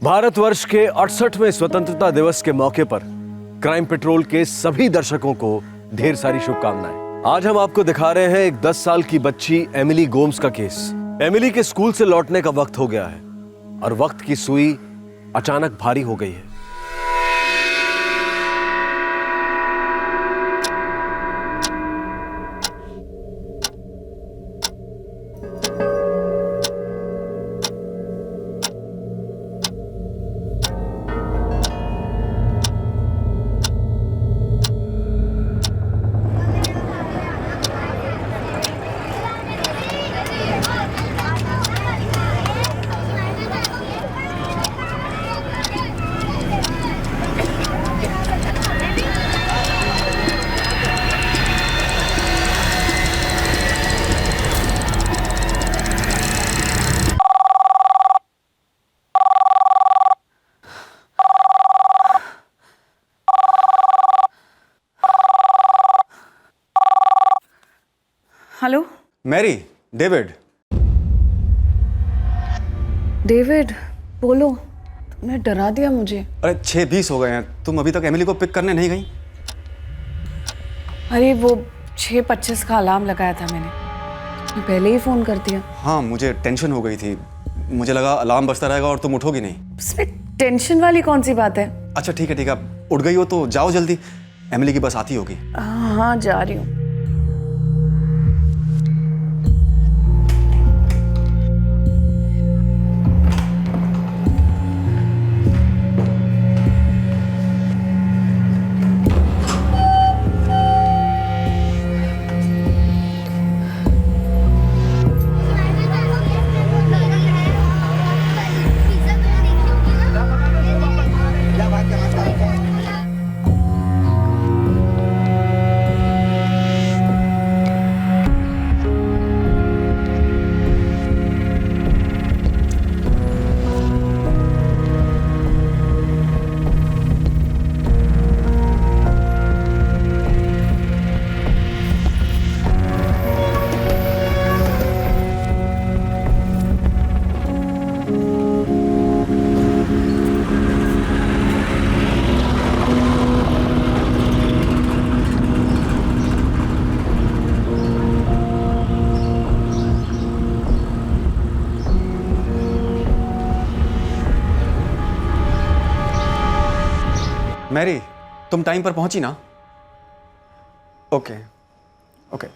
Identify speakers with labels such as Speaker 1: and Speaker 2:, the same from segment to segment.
Speaker 1: भारतवर्ष के 68वें स्वतंत्रता दिवस के मौके पर क्राइम पेट्रोल के सभी दर्शकों को ढेर सारी शुभकामनाएं। आज हम आपको दिखा रहे हैं एक 10 साल की बच्ची एमिली गोम्स का केस। एमिली के स्कूल से लौटने का वक्त हो गया है और वक्त की सुई अचानक भारी हो गई है।
Speaker 2: Hello
Speaker 3: Mary, David.
Speaker 2: डेविड, बोलो। तुमने डरा दिया मुझे।
Speaker 3: अरे 6:20 हो गए हैं, तुम अभी तक एमिली को पिक करने नहीं गई?
Speaker 2: अरे वो 6:25 का अलार्म लगाया था मैंने पहले ही फोन कर दिया।
Speaker 3: हाँ, मुझे टेंशन हो गई थी। मुझे लगा अलार्म बजता रहेगा और तुम उठोगी नहीं।
Speaker 2: इसमें टेंशन वाली कौन सी बात है?
Speaker 3: अच्छा ठीक है, उठ गई हो तो जाओ जल्दी, एमिली की बस आती होगी।
Speaker 2: हाँ, जा रही हूँ।
Speaker 3: मैरी, तुम टाइम पर पहुंची ना? Okay okay.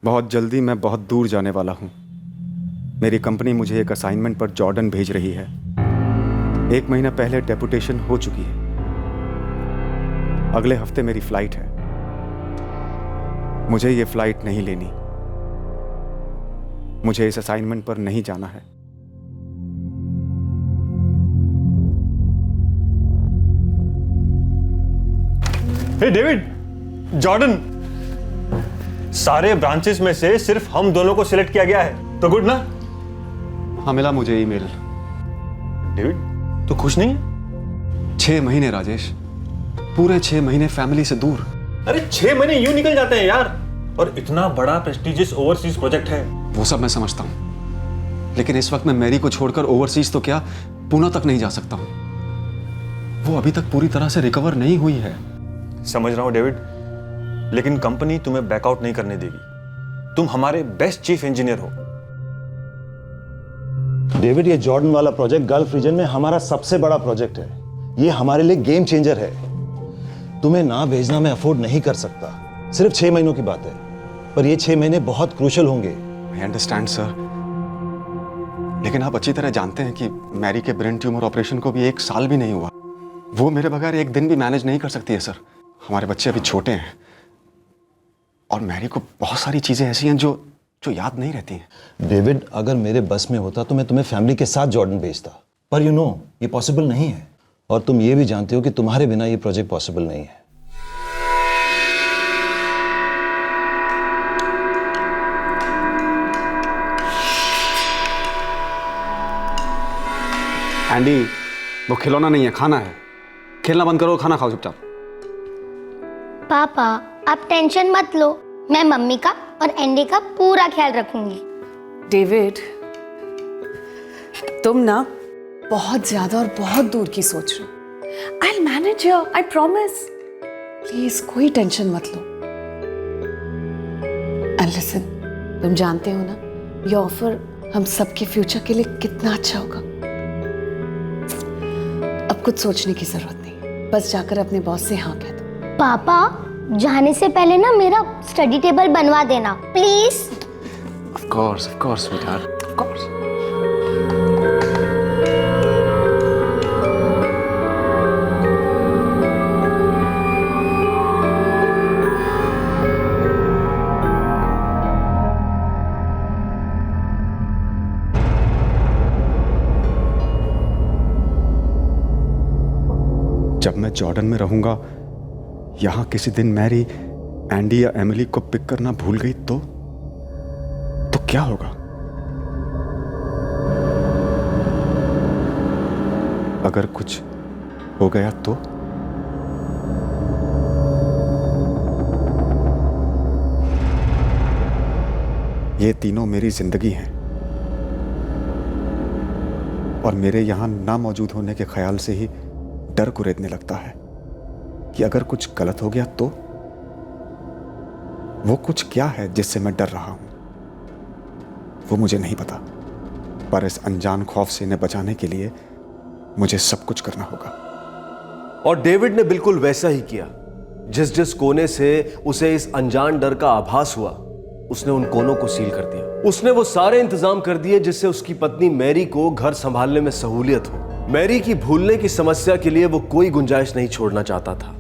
Speaker 3: बहुत जल्दी मैं बहुत दूर जाने वाला हूं। मेरी कंपनी मुझे एक असाइनमेंट पर जॉर्डन भेज रही है। 1 महीना पहले डेपुटेशन हो चुकी है। अगले हफ्ते मेरी फ्लाइट है। मुझे ये फ्लाइट नहीं लेनी। मुझे इस असाइनमेंट पर नहीं जाना है।
Speaker 4: हे डेविड, जॉर्डन, सारे ब्रांचेस में से सिर्फ हम दोनों को सिलेक्ट किया गया है, तो गुड ना?
Speaker 3: हाँ, मिला मुझे ईमेल।
Speaker 4: डेविड, तू खुश नहीं है?
Speaker 3: 6 महीने राजेश, पूरे 6 महीने फैमिली से दूर।
Speaker 4: अरे 6 महीने यूं निकल जाते हैं यार, और इतना बड़ा प्रेस्टिजियस ओवरसीज प्रोजेक्ट है।
Speaker 3: वो सब मैं समझता हूं, लेकिन इस वक्त मैं मैरी को छोड़कर ओवरसीज तो क्या पुणे तक नहीं जा सकता हूं। वो अभी तक पूरी तरह से रिकवर नहीं हुई है।
Speaker 4: समझ रहा हूं डेविड, लेकिन कंपनी तुम्हें बैकआउट नहीं करने देगी। तुम हमारे बेस्ट चीफ इंजीनियर हो।
Speaker 5: डेविड, ये जॉर्डन वाला प्रोजेक्ट गल्फ रीजन में हमारा सबसे बड़ा प्रोजेक्ट है। ये हमारे लिए गेम चेंजर है। तुम्हें ना भेजना मैं अफोर्ड नहीं कर सकता। सिर्फ 6 महीनों की बात है, पर ये 6 महीने बहुत क्रूशल होंगे।
Speaker 3: आई अंडरस्टैंड सर, लेकिन आप अच्छी तरह जानते हैं कि मैरी के ब्रेन ट्यूमर ऑपरेशन को भी 1 साल भी नहीं हुआ। वो मेरे बगैर एक दिन भी मैनेज नहीं कर सकती है सर। हमारे बच्चे अभी छोटे हैं और मैरी को बहुत सारी चीजें ऐसी हैं जो याद नहीं रहती हैं।
Speaker 5: डेविड, अगर मेरे बस में होता तो मैं तुम्हें फैमिली के साथ जॉर्डन भेजता, पर यू नो ये पॉसिबल नहीं है। और तुम ये भी जानते हो कि तुम्हारे बिना ये प्रोजेक्ट पॉसिबल नहीं है।
Speaker 3: एंडी, वो खिलौना नहीं है, खाना है। खेलना बंद करो, खाना खाओ चुपचाप।
Speaker 6: पापा, आप टेंशन मत लो, मैं मम्मी का और एंडी का पूरा ख्याल रखूंगी।
Speaker 2: डेविड, तुम ना बहुत ज्यादा और बहुत दूर की सोच रहे हो। I will manage your, I promise. Please कोई टेंशन मत लो। एंड लिसन, तुम जानते हो ना ये ऑफर हम सबके फ्यूचर के लिए कितना अच्छा होगा। अब कुछ सोचने की जरूरत नहीं, बस जाकर अपने बॉस से हाँ कह दो।
Speaker 6: पापा, जाने से पहले ना मेरा स्टडी टेबल बनवा देना please.
Speaker 3: Of course, sweetheart. Of course. जब मैं जॉर्डन में रहूंगा, यहां किसी दिन मैरी एंडी या एमिली को पिक करना भूल गई तो क्या होगा? अगर कुछ हो गया तो? ये तीनों मेरी जिंदगी हैं और मेरे यहां ना मौजूद होने के ख्याल से ही डर कुरेदने लगता है कि अगर कुछ गलत हो गया तो? वो कुछ क्या है जिससे मैं डर रहा हूं, वो मुझे नहीं पता, पर इस अनजान खौफ से इन्हें बचाने के लिए मुझे सब कुछ करना होगा।
Speaker 1: और डेविड ने बिल्कुल वैसा ही किया। जिस जिस कोने से उसे इस अनजान डर का आभास हुआ, उसने उन कोनों को सील कर दिया। उसने वो सारे इंतजाम कर दिए जिससे उसकी पत्नी मैरी को घर संभालने में सहूलियत हो। मैरी की भूलने की समस्या के लिए वो कोई गुंजाइश नहीं छोड़ना चाहता था।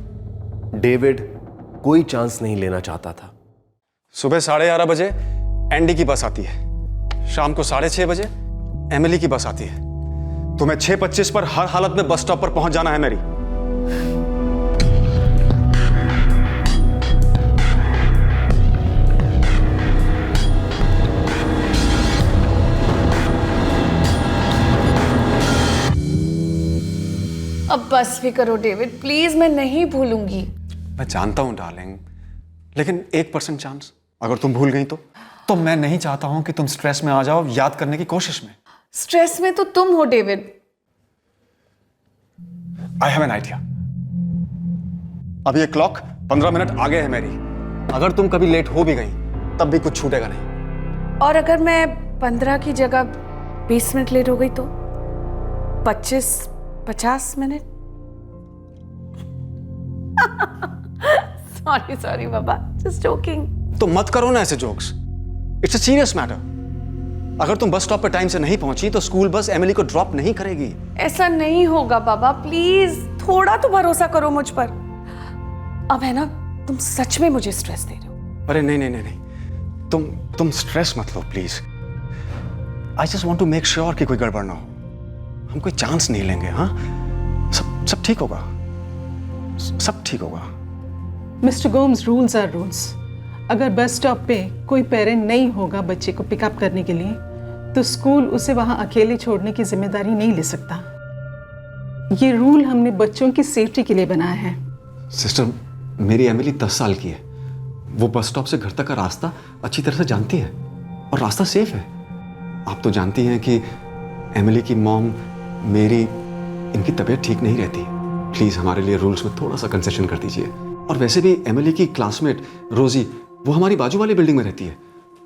Speaker 1: डेविड कोई चांस नहीं लेना चाहता था।
Speaker 3: सुबह 11:30 बजे एंडी की बस आती है, शाम को 6:30 बजे एमिली की बस आती है। तुम्हें 6:25 पर हर हालत में बस स्टॉप पर पहुंच जाना है मैरी।
Speaker 2: अब बस भी करो डेविड, प्लीज, मैं नहीं भूलूंगी।
Speaker 3: मैं जानता हूं डार्लिंग, लेकिन 1% चांस, अगर तुम भूल गई तो मैं नहीं चाहता हूं कि तुम स्ट्रेस में आ जाओ याद करने की कोशिश में।
Speaker 2: स्ट्रेस में तो तुम हो David.
Speaker 3: I have an idea. अभी ये क्लॉक 15 मिनट आगे है मेरी। अगर तुम कभी लेट हो भी गई तब भी कुछ छूटेगा नहीं।
Speaker 2: और अगर मैं 15 की जगह 20 मिनट लेट हो गई तो 50 मिनट। सॉरी बाबा, जस्ट जोकिंग।
Speaker 3: तो मत करो ना ऐसे jokes, it's a serious matter. अगर तुम बस स्टॉप पर टाइम से नहीं पहुंची तो स्कूल बस एमिली को ड्रॉप नहीं करेगी।
Speaker 2: ऐसा नहीं होगा बाबा, प्लीज थोड़ा तो भरोसा करो मुझ पर। अब है ना, तुम सच में मुझे स्ट्रेस दे रहे हो।
Speaker 3: अरे नहीं, तुम स्ट्रेस मत लो please. I just want to make sure कि कोई गड़बड़ ना हो। हम कोई चांस नहीं लेंगे। हाँ, सब ठीक होगा, सब ठीक होगा।
Speaker 7: Mister Gomes, rules are rules. अगर बस स्टॉप पे कोई पेरेंट नहीं होगा बच्चे को पिकअप करने के लिए, तो स्कूल उसे वहां अकेले छोड़ने की जिम्मेदारी नहीं ले सकता। ये रूल हमने बच्चों की सेफ्टी के लिए बनाया है।
Speaker 3: सिस्टर, मेरी एमिली 10 साल की है। वो बस स्टॉप से घर तक का रास्ता अच्छी तरह से जानती है और रास्ता सेफ है। आप तो जानती हैं कि एमिली की मॉम मेरी, इनकी तबीयत ठीक नहीं रहती। प्लीज हमारे लिए रूल्स में थोड़ा सा कंसेशन कर दीजिए। और वैसे भी एमिली की क्लासमेट रोजी, वो हमारी बाजू वाली बिल्डिंग में रहती है।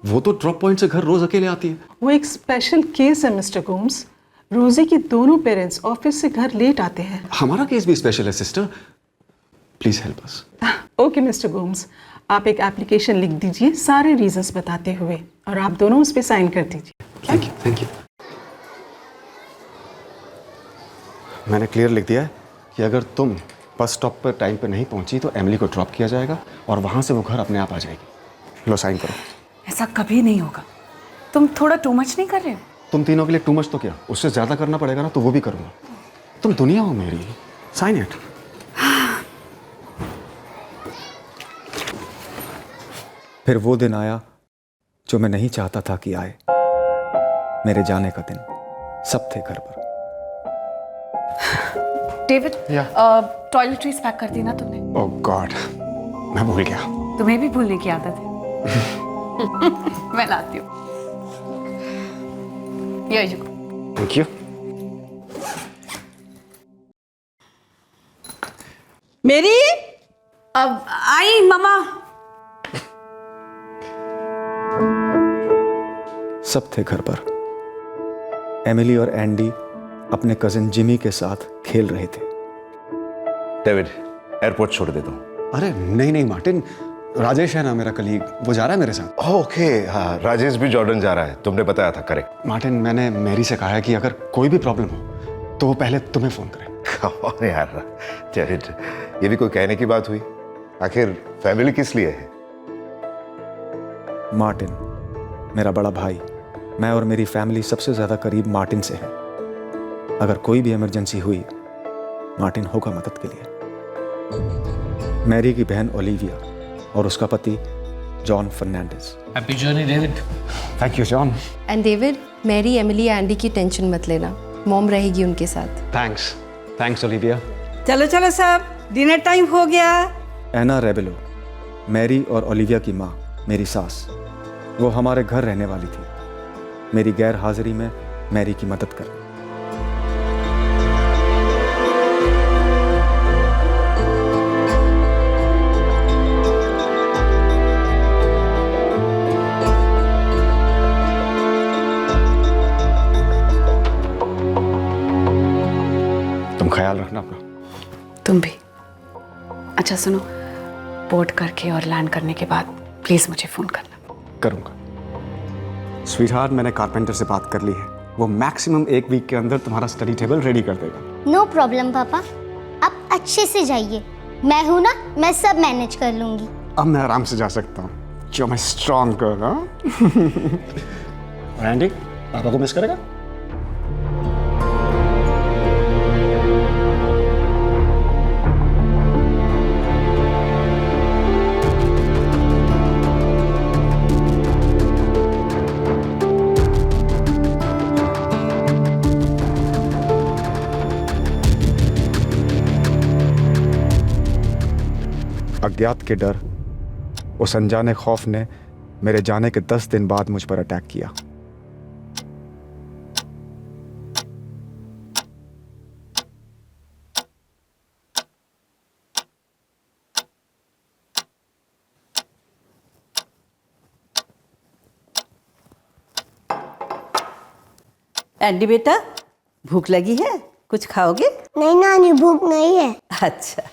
Speaker 3: वो तो ड्रॉप पॉइंट से घर रोज अकेले आती है।
Speaker 7: वो एक स्पेशल केस है मिस्टर गोम्स। रोजी की दोनों पेरेंट्स ऑफिस से घर लेट आते हैं।
Speaker 3: हमारा केस भी स्पेशल है sister, please help us.
Speaker 7: Okay mister Gomes, आप एक एप्लीकेशन लिख दीजिए सारे रीजंस बताते हुए, और आप दोनों उस पर साइन कर दीजिए।
Speaker 3: Thank you. मैंने क्लियर लिख दिया है कि अगर तुम बस स्टॉप पर टाइम पर नहीं पहुंची तो एमिली को ड्रॉप किया जाएगा और वहां से वो घर अपने आप आ जाएगी। लो साइन करो।
Speaker 2: ऐसा कभी नहीं होगा। तुम थोड़ा टू मच नहीं कर रहे हो?
Speaker 3: तुम तीनों के लिए टू मच तो क्या, उससे ज्यादा करना पड़ेगा ना, तो वो भी करूंगा। तुम दुनिया हो मेरी। Sign it. फिर वो दिन आया जो मैं नहीं चाहता था कि आए। मेरे जाने का दिन। सब थे घर पर।
Speaker 2: डेविड, टॉयलेटरीज पैक कर दी ना तुमने?
Speaker 3: ओह गॉड, मैं भूल गया।
Speaker 2: तुम्हें भी भूलने की आदत है। मैं लाती हूँ। Here you go.
Speaker 3: Thank you.
Speaker 8: मेरी
Speaker 2: अब आई मम्मा।
Speaker 9: सब थे घर पर। एमिली और एंडी अपने कजिन जिमी के साथ खेल रहे थे।
Speaker 1: डेविड, एयरपोर्ट छोड़ देता हूँ।
Speaker 3: अरे नहीं नहीं मार्टिन, राजेश है ना मेरा कलीग, वो जा रहा है मेरे साथ।
Speaker 1: ओके, हाँ, राजेश भी जॉर्डन जा रहा है, तुमने बताया था। करेक्ट।
Speaker 3: मार्टिन, मैंने मैरी से कहा है कि अगर कोई भी प्रॉब्लम हो तो वो पहले तुम्हें फोन करे।
Speaker 10: कौन यार डेविड, ये भी कोई कहने की बात हुई? आखिर फैमिली किस लिए है?
Speaker 9: मार्टिन मेरा बड़ा भाई, मैं और मेरी फैमिली सबसे ज्यादा करीब मार्टिन से है। अगर कोई भी इमरजेंसी हुई, मार्टिन होगा मदद के लिए। मैरी की बहन ओलिविया और उसका पति John Fernandes.
Speaker 11: Happy journey David.
Speaker 3: Thank you John.
Speaker 12: And David, Mary, Emily, Andy की टेंशन मत लेना, मॉम रहेगी उनके साथ।
Speaker 3: Thanks thanks Olivia.
Speaker 8: चलो चलो सब, डिनर टाइम हो गया।
Speaker 9: एना रेबेलो, मैरी और ओलिविया की माँ, मेरी सास, वो हमारे घर रहने वाली थी। मेरी गैर हाजिरी में मैरी की मदद कर।
Speaker 3: तुम ख्याल रखना अपना।
Speaker 2: तुम भी। अच्छा सुनो, बोर्ड करके और लैंड करने के बाद प्लीज मुझे फोन करना।
Speaker 3: करूंगा। स्वीटहार्ट, मैंने कारपेंटर से बात कर ली है, वो मैक्सिमम 1 वीक के अंदर तुम्हारा स्टडी टेबल रेडी कर देगा।
Speaker 6: नो प्रॉब्लम पापा, आप अच्छे से जाइए, मैं हूं ना, मैं सब मैनेज कर लूंगी।
Speaker 3: अब मैं आराम से जा सकता हूँ, जो मैं स्ट्रॉन्ग गर्ल। और एंडी, पापा को मिस करेगा?
Speaker 9: अज्ञात के डर, उस अनजाने खौफ ने मेरे जाने के 10 दिन बाद मुझ पर अटैक किया।
Speaker 8: एंडी बेटा, भूख लगी है? कुछ खाओगे?
Speaker 6: नहीं नानी, भूख नहीं है।
Speaker 8: अच्छा।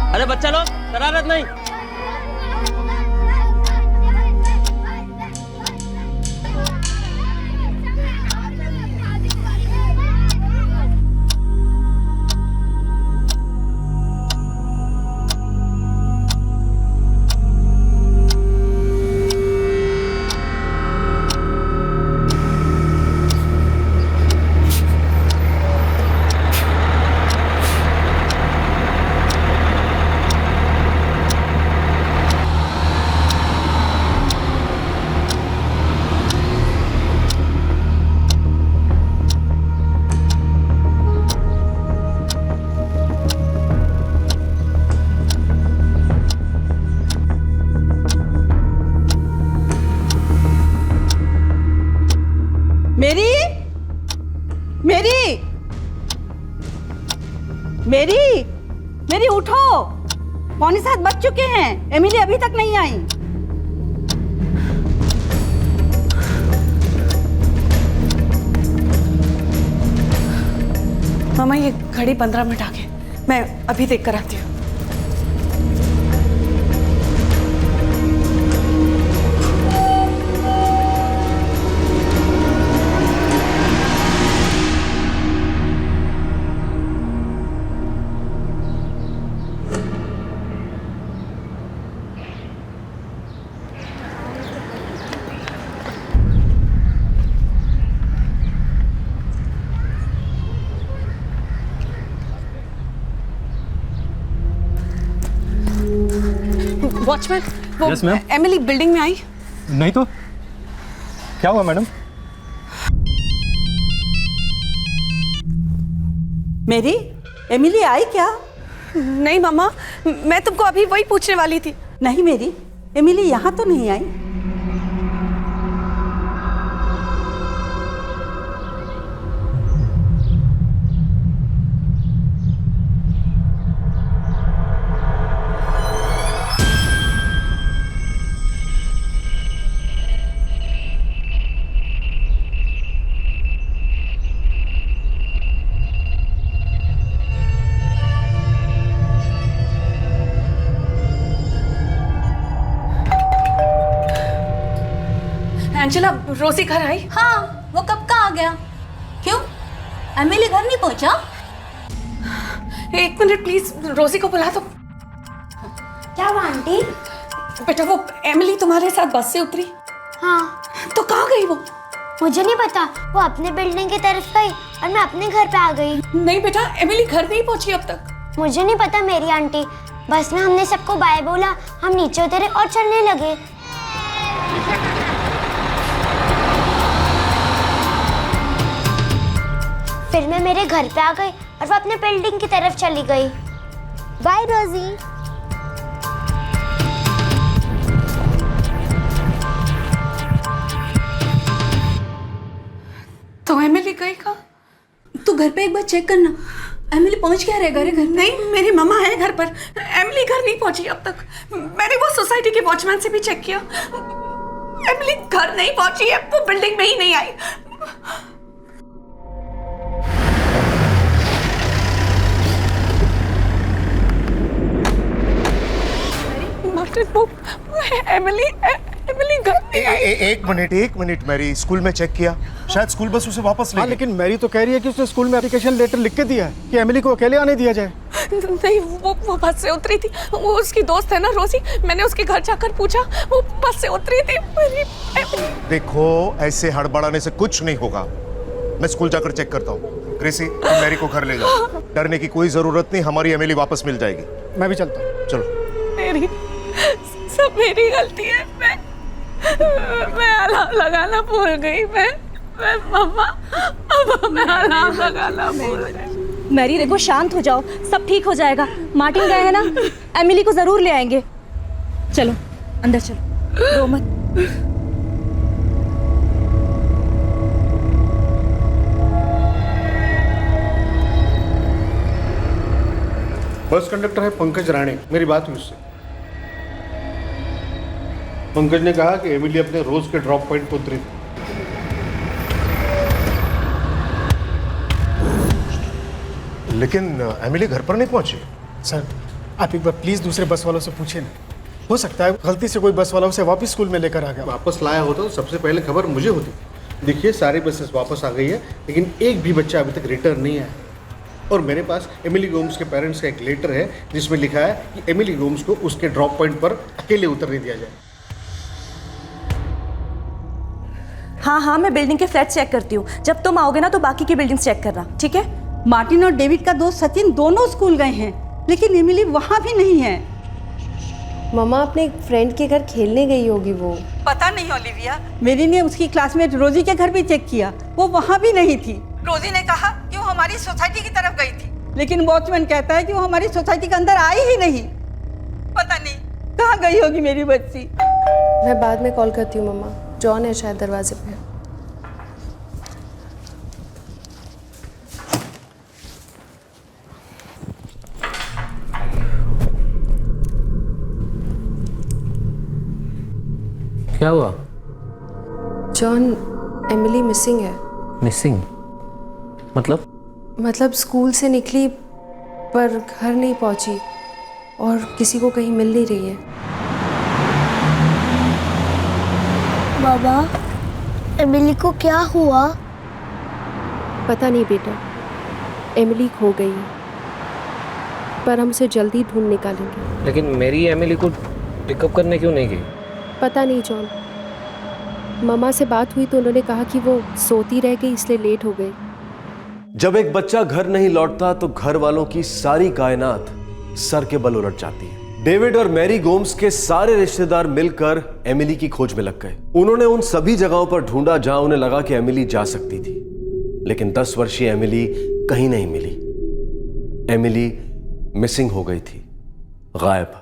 Speaker 11: अरे बच्चा लोग, शरारत नहीं। मेरी मेरी मेरी मेरी उठो, 6:45 बज चुके हैं, एमिली अभी तक नहीं आई।
Speaker 2: मामा ये घड़ी 15 मिनट आगे, मैं अभी देख कर आती हूँ। वॉचमैन, वो
Speaker 4: Yes, ma'am.
Speaker 2: एमिली बिल्डिंग में आई?
Speaker 4: नहीं तो क्या हुआ मैडम?
Speaker 11: मेरी एमिली आई क्या?
Speaker 2: नहीं मम्मा, मैं तुमको अभी वही पूछने वाली थी।
Speaker 11: नहीं मेरी एमिली यहाँ तो नहीं आई।
Speaker 2: एंजेला, रोजी घर आई?
Speaker 13: हाँ, वो कब का आ गया? क्यों, एमिली घर नहीं पहुंचा?
Speaker 2: एक मिनट प्लीज, रोजी को बुला दो।
Speaker 6: क्या हुआ आंटी?
Speaker 2: बेटा वो एमिली तुम्हारे साथ बस से उतरी?
Speaker 6: हाँ।
Speaker 2: तो कहाँ गई वो?
Speaker 6: मुझे नहीं पता, वो अपने बिल्डिंग की तरफ गई और मैं अपने घर पे आ गई।
Speaker 2: नहीं बेटा, एमिली घर नहीं पहुंची अब तक।
Speaker 6: मुझे नहीं पता मेरी आंटी, बस में हमने सबको बाय बोला, हम नीचे उतरे और चलने लगे। फिर मैं मेरे घर पे आ गई और वो अपने बिल्डिंग की तरफ चली गई। बाय रोजी।
Speaker 2: तो एमिली गई कहाँ?
Speaker 13: तू घर पे एक बार चेक करना, एमिली पहुंच क्या रहेगा रे घर पे?
Speaker 2: नहीं, मेरी मम्मा है घर पर, एमिली घर नहीं पहुंची अब तक। मैंने वो सोसाइटी के वॉचमैन से भी चेक किया, एमिली घर नहीं पहुंची है, वो बिल्डिंग में ही नहीं आई। एमिली घर नहीं आई।
Speaker 14: एक मिनट मैरी, स्कूल में चेक किया, शायद स्कूल बस उसे वापस ले गई।
Speaker 15: लेकिन मैरी तो कह रही है कि उसने स्कूल में एप्लीकेशन लेटर लिख के दिया है कि एमिली को अकेले आने दिया जाए।
Speaker 2: नहीं, वो बस से उतरी थी, वो उसकी दोस्त है ना रोजी, मैंने उसके घर जाकर पूछा, वो बस से उतरी थी।
Speaker 14: देखो, ऐसे हड़बड़ाने से कुछ नहीं होगा, मैं स्कूल जाकर चेक करता हूँ। क्रिसी, तुम मैरी को घर ले जाओ, डरने की कोई जरूरत नहीं, हमारी एमिली वापस मिल जाएगी।
Speaker 15: मैं भी चलता हूँ।
Speaker 14: चलो।
Speaker 2: सब मेरी गलती है, मैं अलार्म लगाना भूल गई। मैं मम्मा, अब मैं अलार्म लगाना भूल गई।
Speaker 13: मैरी देखो, शांत हो जाओ, सब ठीक हो जाएगा। मार्टिन गए हैं ना, एमिली को जरूर ले आएंगे। चलो अंदर चलो, रो मत।
Speaker 15: बस कंडक्टर है पंकज राणे, मेरी बात हुई उससे। पंकज ने कहा कि एमिली अपने रोज के ड्रॉप पॉइंट पर उतरी।
Speaker 14: लेकिन एमिली घर पर नहीं पहुंची।
Speaker 15: सर, आप एक बार प्लीज दूसरे बस वालों से पूछिए ना, हो सकता है गलती से कोई बस वाला उसे वापस स्कूल में लेकर आ गया। वापस लाया होता तो सबसे पहले खबर मुझे होती। देखिए, सारी बसेस वापस आ गई है, लेकिन एक भी बच्चा अभी तक रिटर्न नहीं आया। और मेरे पास एमिली गोम्स के पेरेंट्स का एक लेटर है जिसमें लिखा है कि एमिली गोम्स को उसके ड्रॉप पॉइंट पर अकेले उतरने दिया जाए।
Speaker 13: हाँ, मैं बिल्डिंग के फ्लैट चेक करती हूँ। जब तुम आओगे ना तो बाकी की बिल्डिंग चेक करना, ठीक है?
Speaker 11: मार्टिन और डेविड का दोस्त सचिन दोनों स्कूल गए हैं, लेकिन एमिली वहाँ भी नहीं है।
Speaker 12: मम्मा अपने फ्रेंड के घर खेलने गई होगी वो।
Speaker 11: पता नहीं ओलिविया, मेरी ने उसकी क्लासमेट रोजी के घर भी चेक किया, वो वहाँ भी नहीं थी। रोजी ने कहा कि वो हमारी सोसाइटी की तरफ गई थी, लेकिन वॉचमैन कहता है कि वो हमारी सोसाइटी के अंदर आई ही नहीं। पता नहीं कहाँ गई होगी मेरी बच्ची।
Speaker 12: मैं बाद में कॉल करती हूँ मम्मा, जॉन है शायद दरवाजे पे।
Speaker 16: क्या हुआ?
Speaker 12: जॉन, एमिली मिसिंग है।
Speaker 16: मिसिंग?
Speaker 12: मतलब स्कूल से निकली पर घर नहीं पहुंची और किसी को कहीं मिल नहीं रही है।
Speaker 6: बाबा, एमिली को क्या हुआ?
Speaker 12: पता नहीं बेटा, एमिली खो गई है, पर हम उसे जल्दी ढूंढ निकालेंगे।
Speaker 16: लेकिन मेरी एमिली को पिकअप करने क्यों नहीं गई?
Speaker 12: पता नहीं जॉन, मम्मा से बात हुई तो उन्होंने कहा कि वो सोती रह गई इसलिए लेट हो गई।
Speaker 1: जब एक बच्चा घर नहीं लौटता तो घर वालों की सारी कायनात सर के बल उलट जाती है। डेविड और मैरी गोम्स के सारे रिश्तेदार मिलकर एमिली की खोज में लग गए। उन्होंने उन सभी जगहों पर ढूंढा जहां उन्हें लगा कि एमिली जा सकती थी, लेकिन 10 वर्षीय एमिली कहीं नहीं मिली। एमिली मिसिंग हो गई थी, गायब।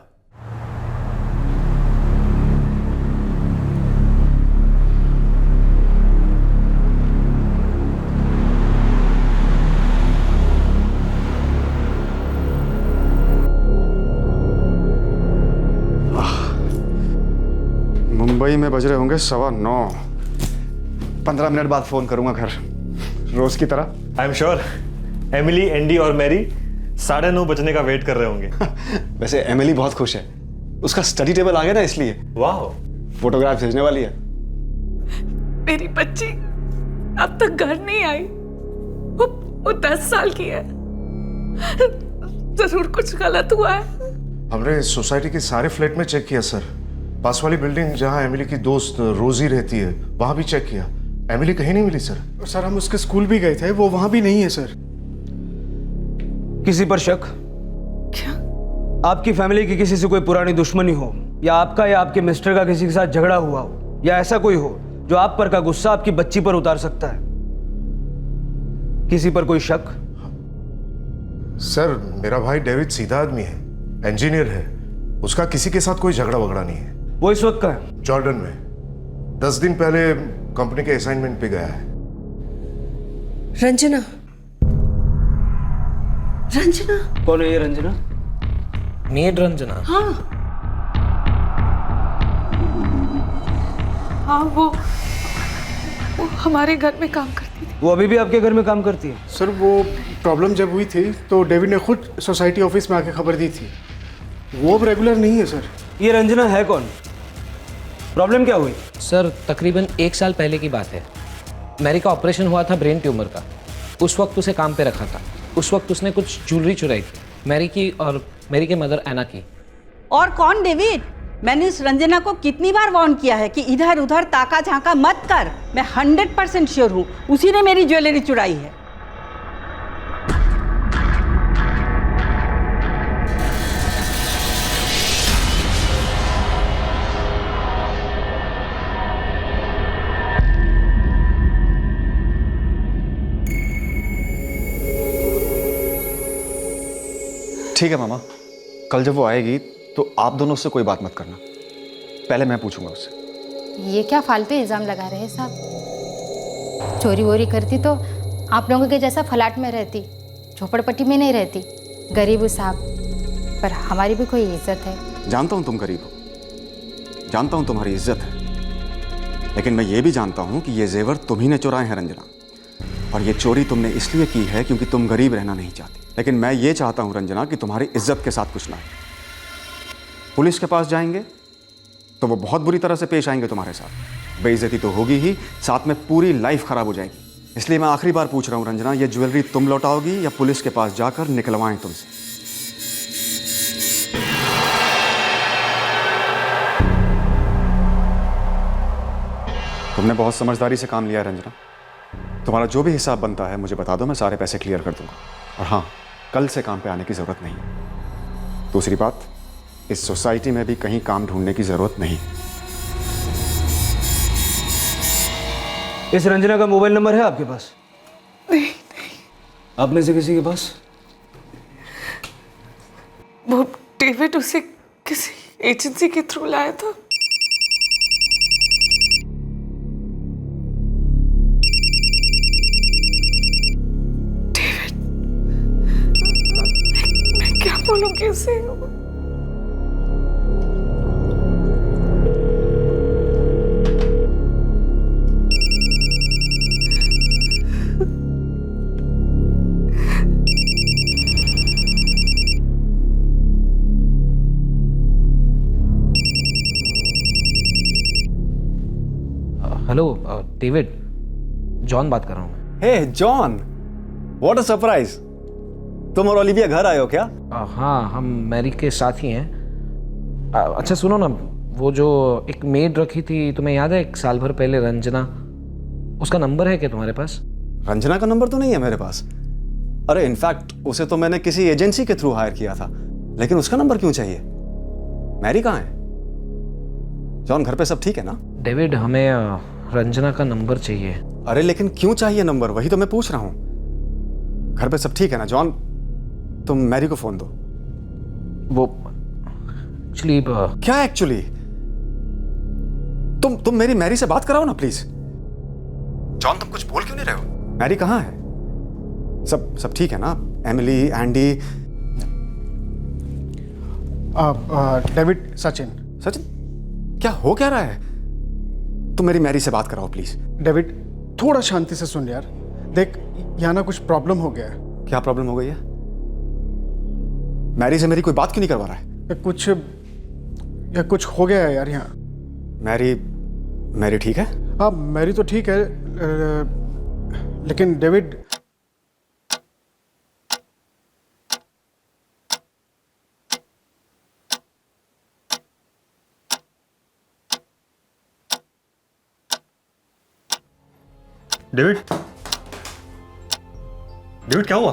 Speaker 3: मुंबई में बज रहे होंगे 9:15। 15 मिनट बाद फोन करूंगा घर, रोज की तरह।
Speaker 4: I am sure Emily, Andy और मैरी 9:30 बजने का वेट कर रहे होंगे।
Speaker 3: वैसे एमिली बहुत खुश है, उसका स्टडी टेबल आ गया ना, इसलिए।
Speaker 4: वाह,
Speaker 3: फोटोग्राफ भेजने वाली है।
Speaker 2: मेरी बच्ची अब तक घर नहीं आई। वो 10 साल की है। जरूर कुछ गलत हुआ है।
Speaker 14: हमने सोसाइटी के सारे फ्लैट में चेक किया सर। पास वाली बिल्डिंग जहां एमिली की दोस्त रोजी रहती है वहां भी चेक किया। एमिली कहीं नहीं मिली सर।
Speaker 15: सर हम उसके स्कूल भी गए थे, वो वहां भी नहीं है सर।
Speaker 17: किसी पर शक?
Speaker 2: क्या?
Speaker 17: आपकी फैमिली की किसी से कोई पुरानी दुश्मनी हो, या आपका या आपके मिस्टर का किसी के साथ झगड़ा हुआ हो, या ऐसा कोई हो जो आप पर का गुस्सा आपकी बच्ची पर उतार सकता है? किसी पर कोई शक?
Speaker 14: सर मेरा भाई डेविड सीधा आदमी है, इंजीनियर है। उसका किसी के साथ कोई झगड़ा वगड़ा नहीं है।
Speaker 17: वो इस वक्त कहाँ है?
Speaker 14: जॉर्डन में 10 दिन पहले कंपनी के असाइनमेंट पे गया है।
Speaker 12: रंजना?
Speaker 2: रंजना?
Speaker 17: कौन है ये रंजना?
Speaker 16: मेड रंजना?
Speaker 2: हाँ हाँ, वो हमारे घर में काम करती थी।
Speaker 17: वो अभी भी आपके घर में काम करती है?
Speaker 15: सर वो प्रॉब्लम जब हुई थी तो डेविड ने खुद सोसाइटी ऑफिस में आके खबर दी थी। वो अब रेगुलर नहीं है सर।
Speaker 17: ये रंजना है कौन? प्रॉब्लम क्या हुई?
Speaker 16: सर तकरीबन 1 साल पहले की बात है। मैरी का ऑपरेशन हुआ था ब्रेन ट्यूमर का। उस वक्त उसे काम पे रखा था। उस वक्त उसने कुछ ज्वेलरी चुराई थी, मैरी की और मैरी के मदर एना की।
Speaker 11: और कौन डेविड? मैंने उस रंजना को कितनी बार वार्न किया है कि इधर उधर ताका झांका मत कर। मैं 100% श्योर हूँ उसी ने मेरी ज्वेलरी चुराई है।
Speaker 3: ठीक है मामा, कल जब वो आएगी तो आप दोनों उससे कोई बात मत करना, पहले मैं पूछूंगा उससे।
Speaker 18: ये क्या फालतू इल्ज़ाम लगा रहे हैं साहब? चोरी वोरी करती तो आप लोगों के जैसा फ्लैट में रहती, झोपड़पट्टी में नहीं रहती। गरीब हूँ साहब, पर हमारी भी कोई इज्जत है।
Speaker 3: जानता हूँ तुम गरीब हो, जानता हूँ तुम्हारी इज्जत है, लेकिन मैं ये भी जानता हूँ कि ये जेवर तुम ही ने चुराए हैं रंजना। और ये चोरी तुमने इसलिए की है क्योंकि तुम गरीब रहना नहीं चाहती। लेकिन मैं ये चाहता हूँ रंजना कि तुम्हारी इज्जत के साथ कुछ ना हो। पुलिस के पास जाएंगे तो वो बहुत बुरी तरह से पेश आएंगे तुम्हारे साथ। बेइज्जती तो होगी ही, साथ में पूरी लाइफ खराब हो जाएगी। इसलिए मैं आखिरी बार पूछ रहा हूँ रंजना, ये ज्वेलरी तुम लौटाओगी या पुलिस के पास जाकर निकलवाएं तुमसे? तुमने बहुत समझदारी से काम लिया है रंजना। तुम्हारा जो भी हिसाब बनता है मुझे बता दो, मैं सारे पैसे क्लियर कर दूंगा। और हाँ, कल से काम पे आने की ज़रूरत नहीं। दूसरी बात, इस सोसाइटी में भी कहीं काम ढूंढने की ज़रूरत नहीं।
Speaker 17: इस रंजना का मोबाइल नंबर है आपके पास?
Speaker 2: नहीं।
Speaker 17: आप में से किसी के पास?
Speaker 2: वो डेविड उसे किसी एजेंसी के थ्रू लाया था। डेविड, मैं क्या बोलूंगी उसे?
Speaker 16: हेलो डेविड, जॉन बात कर रहा हूँ।
Speaker 9: हे जॉन, व्हाट अ सरप्राइज! तुम और ओलिविया घर आए हो क्या?
Speaker 16: हाँ, हम मैरी के साथ ही हैं। अच्छा सुनो ना, वो जो एक मेड रखी थी तुम्हें याद है 1 साल भर पहले, रंजना, उसका नंबर है क्या तुम्हारे पास?
Speaker 9: रंजना का नंबर तो नहीं है मेरे पास। अरे इनफैक्ट उसे तो मैंने किसी एजेंसी के थ्रू हायर किया था, लेकिन उसका नंबर क्यों चाहिए?
Speaker 3: मैरी कहाँ है? जॉन, घर पे सब ठीक है ना?
Speaker 16: डेविड, हमें रंजना का नंबर चाहिए।
Speaker 3: अरे लेकिन क्यों चाहिए नंबर? वही तो मैं पूछ रहा हूँ। घर पे सब ठीक है ना? जॉन, तुम मैरी को फोन दो।
Speaker 16: वो एक्चुअली
Speaker 3: क्या एक्चुअली? तुम मेरी मैरी से बात कराओ ना प्लीज। जॉन, तुम कुछ बोल क्यों नहीं रहे हो? मैरी कहाँ है? सब ठीक है ना? Emily, Andy?
Speaker 15: डेविड, सचिन।
Speaker 3: क्या हो क्या रहा है? तुम मेरी मैरी से बात कराओ प्लीज।
Speaker 15: डेविड, थोड़ा शांति से सुन यार। देख, यहाँ ना कुछ प्रॉब्लम हो गया है।
Speaker 3: क्या प्रॉब्लम हो गई है? मैरी से मेरी कोई बात क्यों नहीं करवा रहा है?
Speaker 15: कुछ हो गया है यार यहाँ।
Speaker 3: मैरी ठीक है?
Speaker 15: हाँ, मैरी तो ठीक है, लेकिन डेविड,
Speaker 4: डेविड, डेविड क्या हुआ?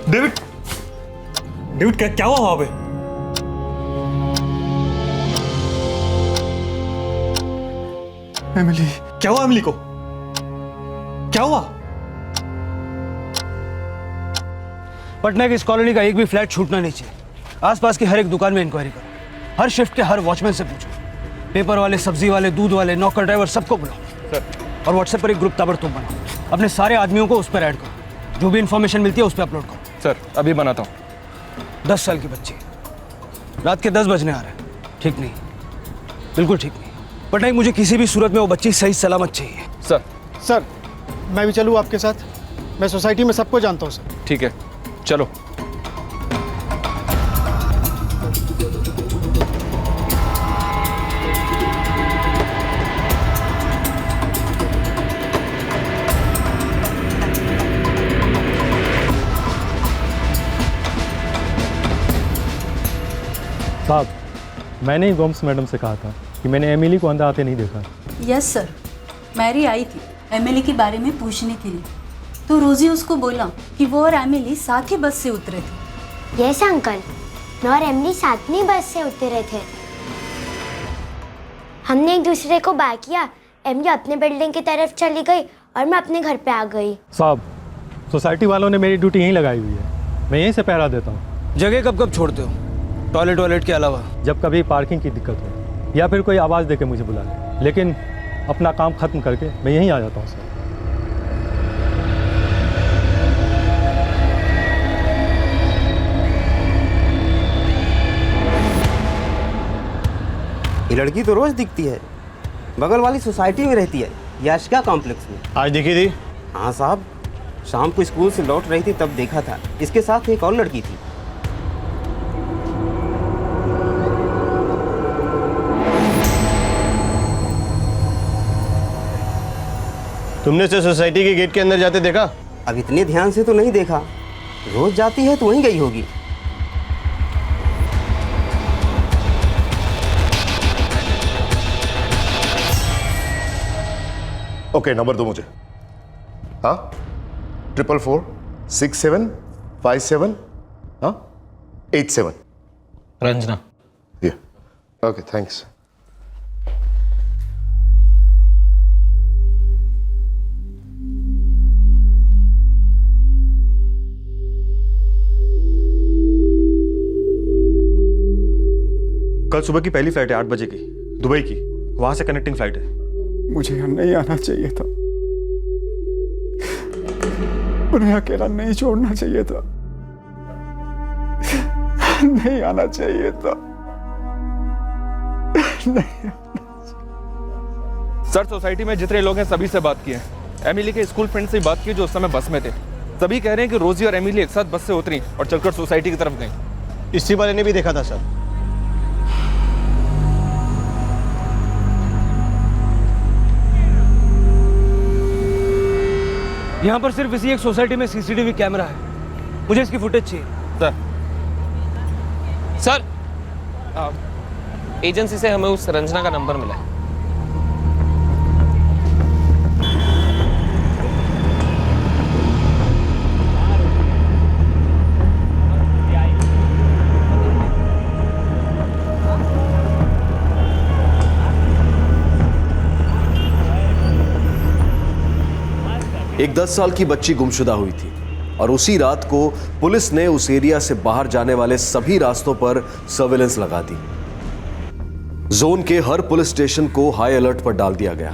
Speaker 4: डेविड, डेविड क्या हुआ वहां पे? एमिली, क्या हुआ एमिली को? क्या हुआ?
Speaker 17: पटना की इस कॉलोनी का एक भी फ्लैट छूटना नहीं चाहिए। आसपास की हर एक दुकान में इंक्वायरी करो, हर शिफ्ट के हर वॉचमैन से पूछो, पेपर वाले, सब्जी वाले, दूध वाले, नौकर, ड्राइवर, सबको बुलाओ और व्हाट्सएप पर एक ग्रुप ताबड़तोड़ बनाओ। अपने सारे आदमियों को उस पर ऐड करो, जो भी इंफॉर्मेशन मिलती है उस पर अपलोड करो।
Speaker 9: सर, अभी बनाता हूँ।
Speaker 17: 10 साल की बच्ची, रात के 10 बजने आ रहे हैं। ठीक नहीं, बिल्कुल ठीक नहीं। पटनायक, मुझे किसी भी सूरत में वो बच्ची सही सलामत चाहिए।
Speaker 15: सर, मैं भी चलूँ आपके साथ? मैं सोसाइटी में सबको जानता हूँ सर।
Speaker 9: ठीक है, चलो।
Speaker 4: साहब, मैंने ही गोम्स मैडम से कहा था कि मैंने एमिली को अंदर आते नहीं देखा।
Speaker 11: यस सर, मैरी आई थी एमिली के बारे में पूछने के लिए, तो रोजी उसको बोला कि वो और एमिली साथ ही बस से उतरे थे।
Speaker 6: यस अंकल, मैं और एमिली साथ में बस से उतरे थे। हमने एक दूसरे को बाय किया। एमिली अपने बिल्डिंग की तरफ चली गई और मैं अपने घर पे आ गई।
Speaker 4: साहब, सोसाइटी वालों ने मेरी ड्यूटी यहीं लगाई हुई है, मैं यहीं से पहरा देता हूँ।
Speaker 17: जगह कब कब छोड़ते हो? टॉयलेट के अलावा?
Speaker 4: जब कभी पार्किंग की दिक्कत हो या फिर कोई आवाज़ दे के मुझे बुला ले, लेकिन अपना काम खत्म करके मैं यहीं आ जाता हूँ सर।
Speaker 19: ये लड़की तो रोज दिखती है, बगल वाली सोसाइटी में रहती है, याशिका कॉम्प्लेक्स में।
Speaker 15: आज दिखी थी?
Speaker 19: हाँ साहब, शाम को स्कूल से लौट रही थी तब देखा था। इसके साथ एक और लड़की थी।
Speaker 14: तुमने इसे सोसाइटी के गेट के अंदर जाते देखा?
Speaker 19: अब इतने ध्यान से तो नहीं देखा, रोज जाती है तो वहीं गई होगी।
Speaker 14: ओके, नंबर दो मुझे। हाँ, 444-6757, हाँ 87।
Speaker 16: रंजना।
Speaker 14: Okay, thanks.
Speaker 9: कल सुबह की पहली फ्लाइट है 8 बजे की, दुबई की। वहां से कनेक्टिंग फ्लाइट है।
Speaker 5: मुझे यहाँ नहीं आना चाहिए था, उन्हें अकेला नहीं छोड़ना चाहिए था, नहीं आना चाहिए था, नहीं।
Speaker 9: सर, सोसाइटी में जितने लोग हैं सभी से बात की है। एमिली के स्कूल फ्रेंड से बात की जो उस समय बस में थे। सभी कह रहे हैं कि रोजी और एमिली एक साथ बस से उतरी और चलकर सोसाइटी की तरफ गई।
Speaker 15: इसी वाले ने भी देखा था सर।
Speaker 17: यहाँ पर सिर्फ इसी एक सोसाइटी में सीसीटीवी कैमरा है, मुझे इसकी फुटेज चाहिए।
Speaker 16: सर, एजेंसी से हमें उस रंजना का नंबर मिला है।
Speaker 1: एक 10 साल की बच्ची गुमशुदा हुई थी और उसी रात को पुलिस ने उस एरिया से बाहर जाने वाले सभी रास्तों पर सर्विलेंस लगा दी। जोन के हर पुलिस स्टेशन को हाई अलर्ट पर डाल दिया गया।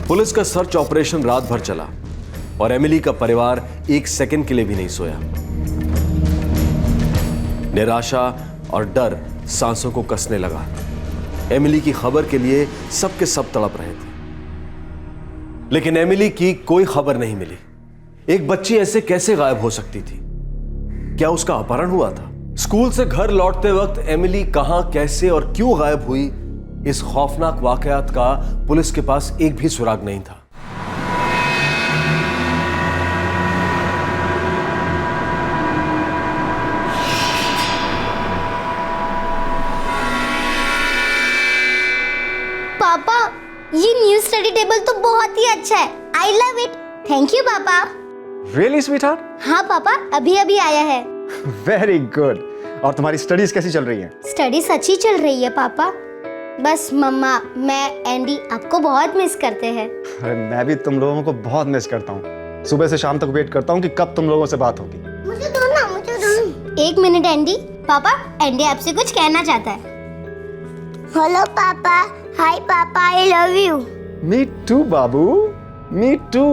Speaker 1: पुलिस का सर्च ऑपरेशन रात भर चला और एमिली का परिवार एक सेकंड के लिए भी नहीं सोया। निराशा और डर सांसों को कसने लगा। एमिली की खबर के लिए सबके सब तड़प रहे थे, लेकिन एमिली की कोई खबर नहीं मिली। एक बच्ची ऐसे कैसे गायब हो सकती थी? क्या उसका अपहरण हुआ था? स्कूल से घर लौटते वक्त एमिली कहां, कैसे और क्यों गायब हुई, इस खौफनाक वाकयात का पुलिस के पास एक भी सुराग नहीं था।
Speaker 6: पापा, ये न्यू स्टडी टेबल तो बहुत ही अच्छा है। I love it. Thank you पापा।
Speaker 9: Really sweetheart?
Speaker 6: हाँ पापा, अभी अभी आया है।
Speaker 9: Very good. और तुम्हारी स्टडीज कैसी चल रही हैं?
Speaker 6: स्टडी सच्ची चल रही है पापा। बस मम्मा, मैं, एंडी आपको बहुत मिस करते हैं।
Speaker 9: अरे मैं भी तुम लोगों को बहुत मिस करता हूँ। सुबह से शाम तक वेट करता हूँ कि कब तुम लोगों से बात होगी।
Speaker 6: मुझे दो ना, मुझे दो। एक मिनट एंडी। पापा, एंडी आपसे कुछ कहना चाहता है। Hello papa. Hi papa, I love you.
Speaker 9: Me too बाबू, मी टू।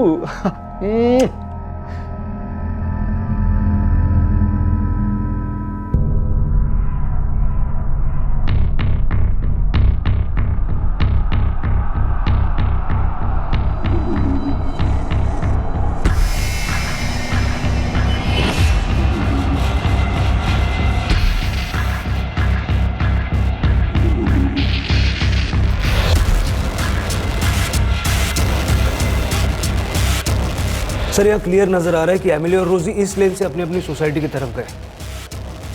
Speaker 17: सर, यहाँ क्लियर नजर आ रहा है कि एमिली और रोजी इस लेन से अपनी अपनी सोसाइटी की तरफ गए।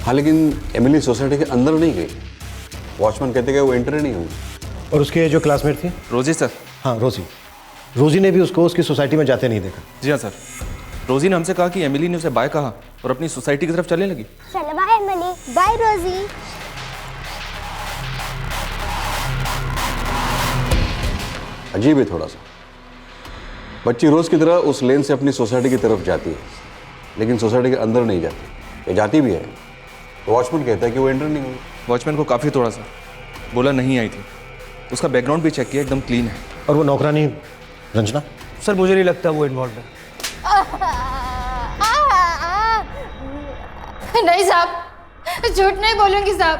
Speaker 3: हाँ, लेकिन एमिली सोसाइटी के अंदर नहीं गई। वॉचमैन कहते कि वो एंटर नहीं हुई।
Speaker 15: और उसके जो क्लासमेट थी?
Speaker 20: रोजी सर।
Speaker 15: हाँ, रोजी ने भी उसको उसकी सोसाइटी में जाते नहीं देखा।
Speaker 20: जी हाँ सर। रोजी ने हमसे कहा कि एमिली ने उसे बाय कहा और अपनी सोसाइटी की तरफ चलने लगी।
Speaker 6: चलो बाय एमिली, बाय रोजी।
Speaker 3: अजीब है थोड़ा सा। बच्ची रोज की तरह उस लेन से अपनी सोसाइटी की तरफ जाती है, लेकिन सोसाइटी के अंदर नहीं जाती। ये जाती भी है तो वॉचमैन कहता है कि वो एंटर नहीं हुई।
Speaker 20: वॉचमैन को काफ़ी थोड़ा सा बोला नहीं आई थी। उसका बैकग्राउंड भी चेक किया, एकदम क्लीन है।
Speaker 15: और वो नौकरानी रंजना?
Speaker 17: सर, मुझे नहीं लगता वो इन्वॉल्व है।
Speaker 18: नहीं साहब, झूठ नहीं बोलूंगी साहब।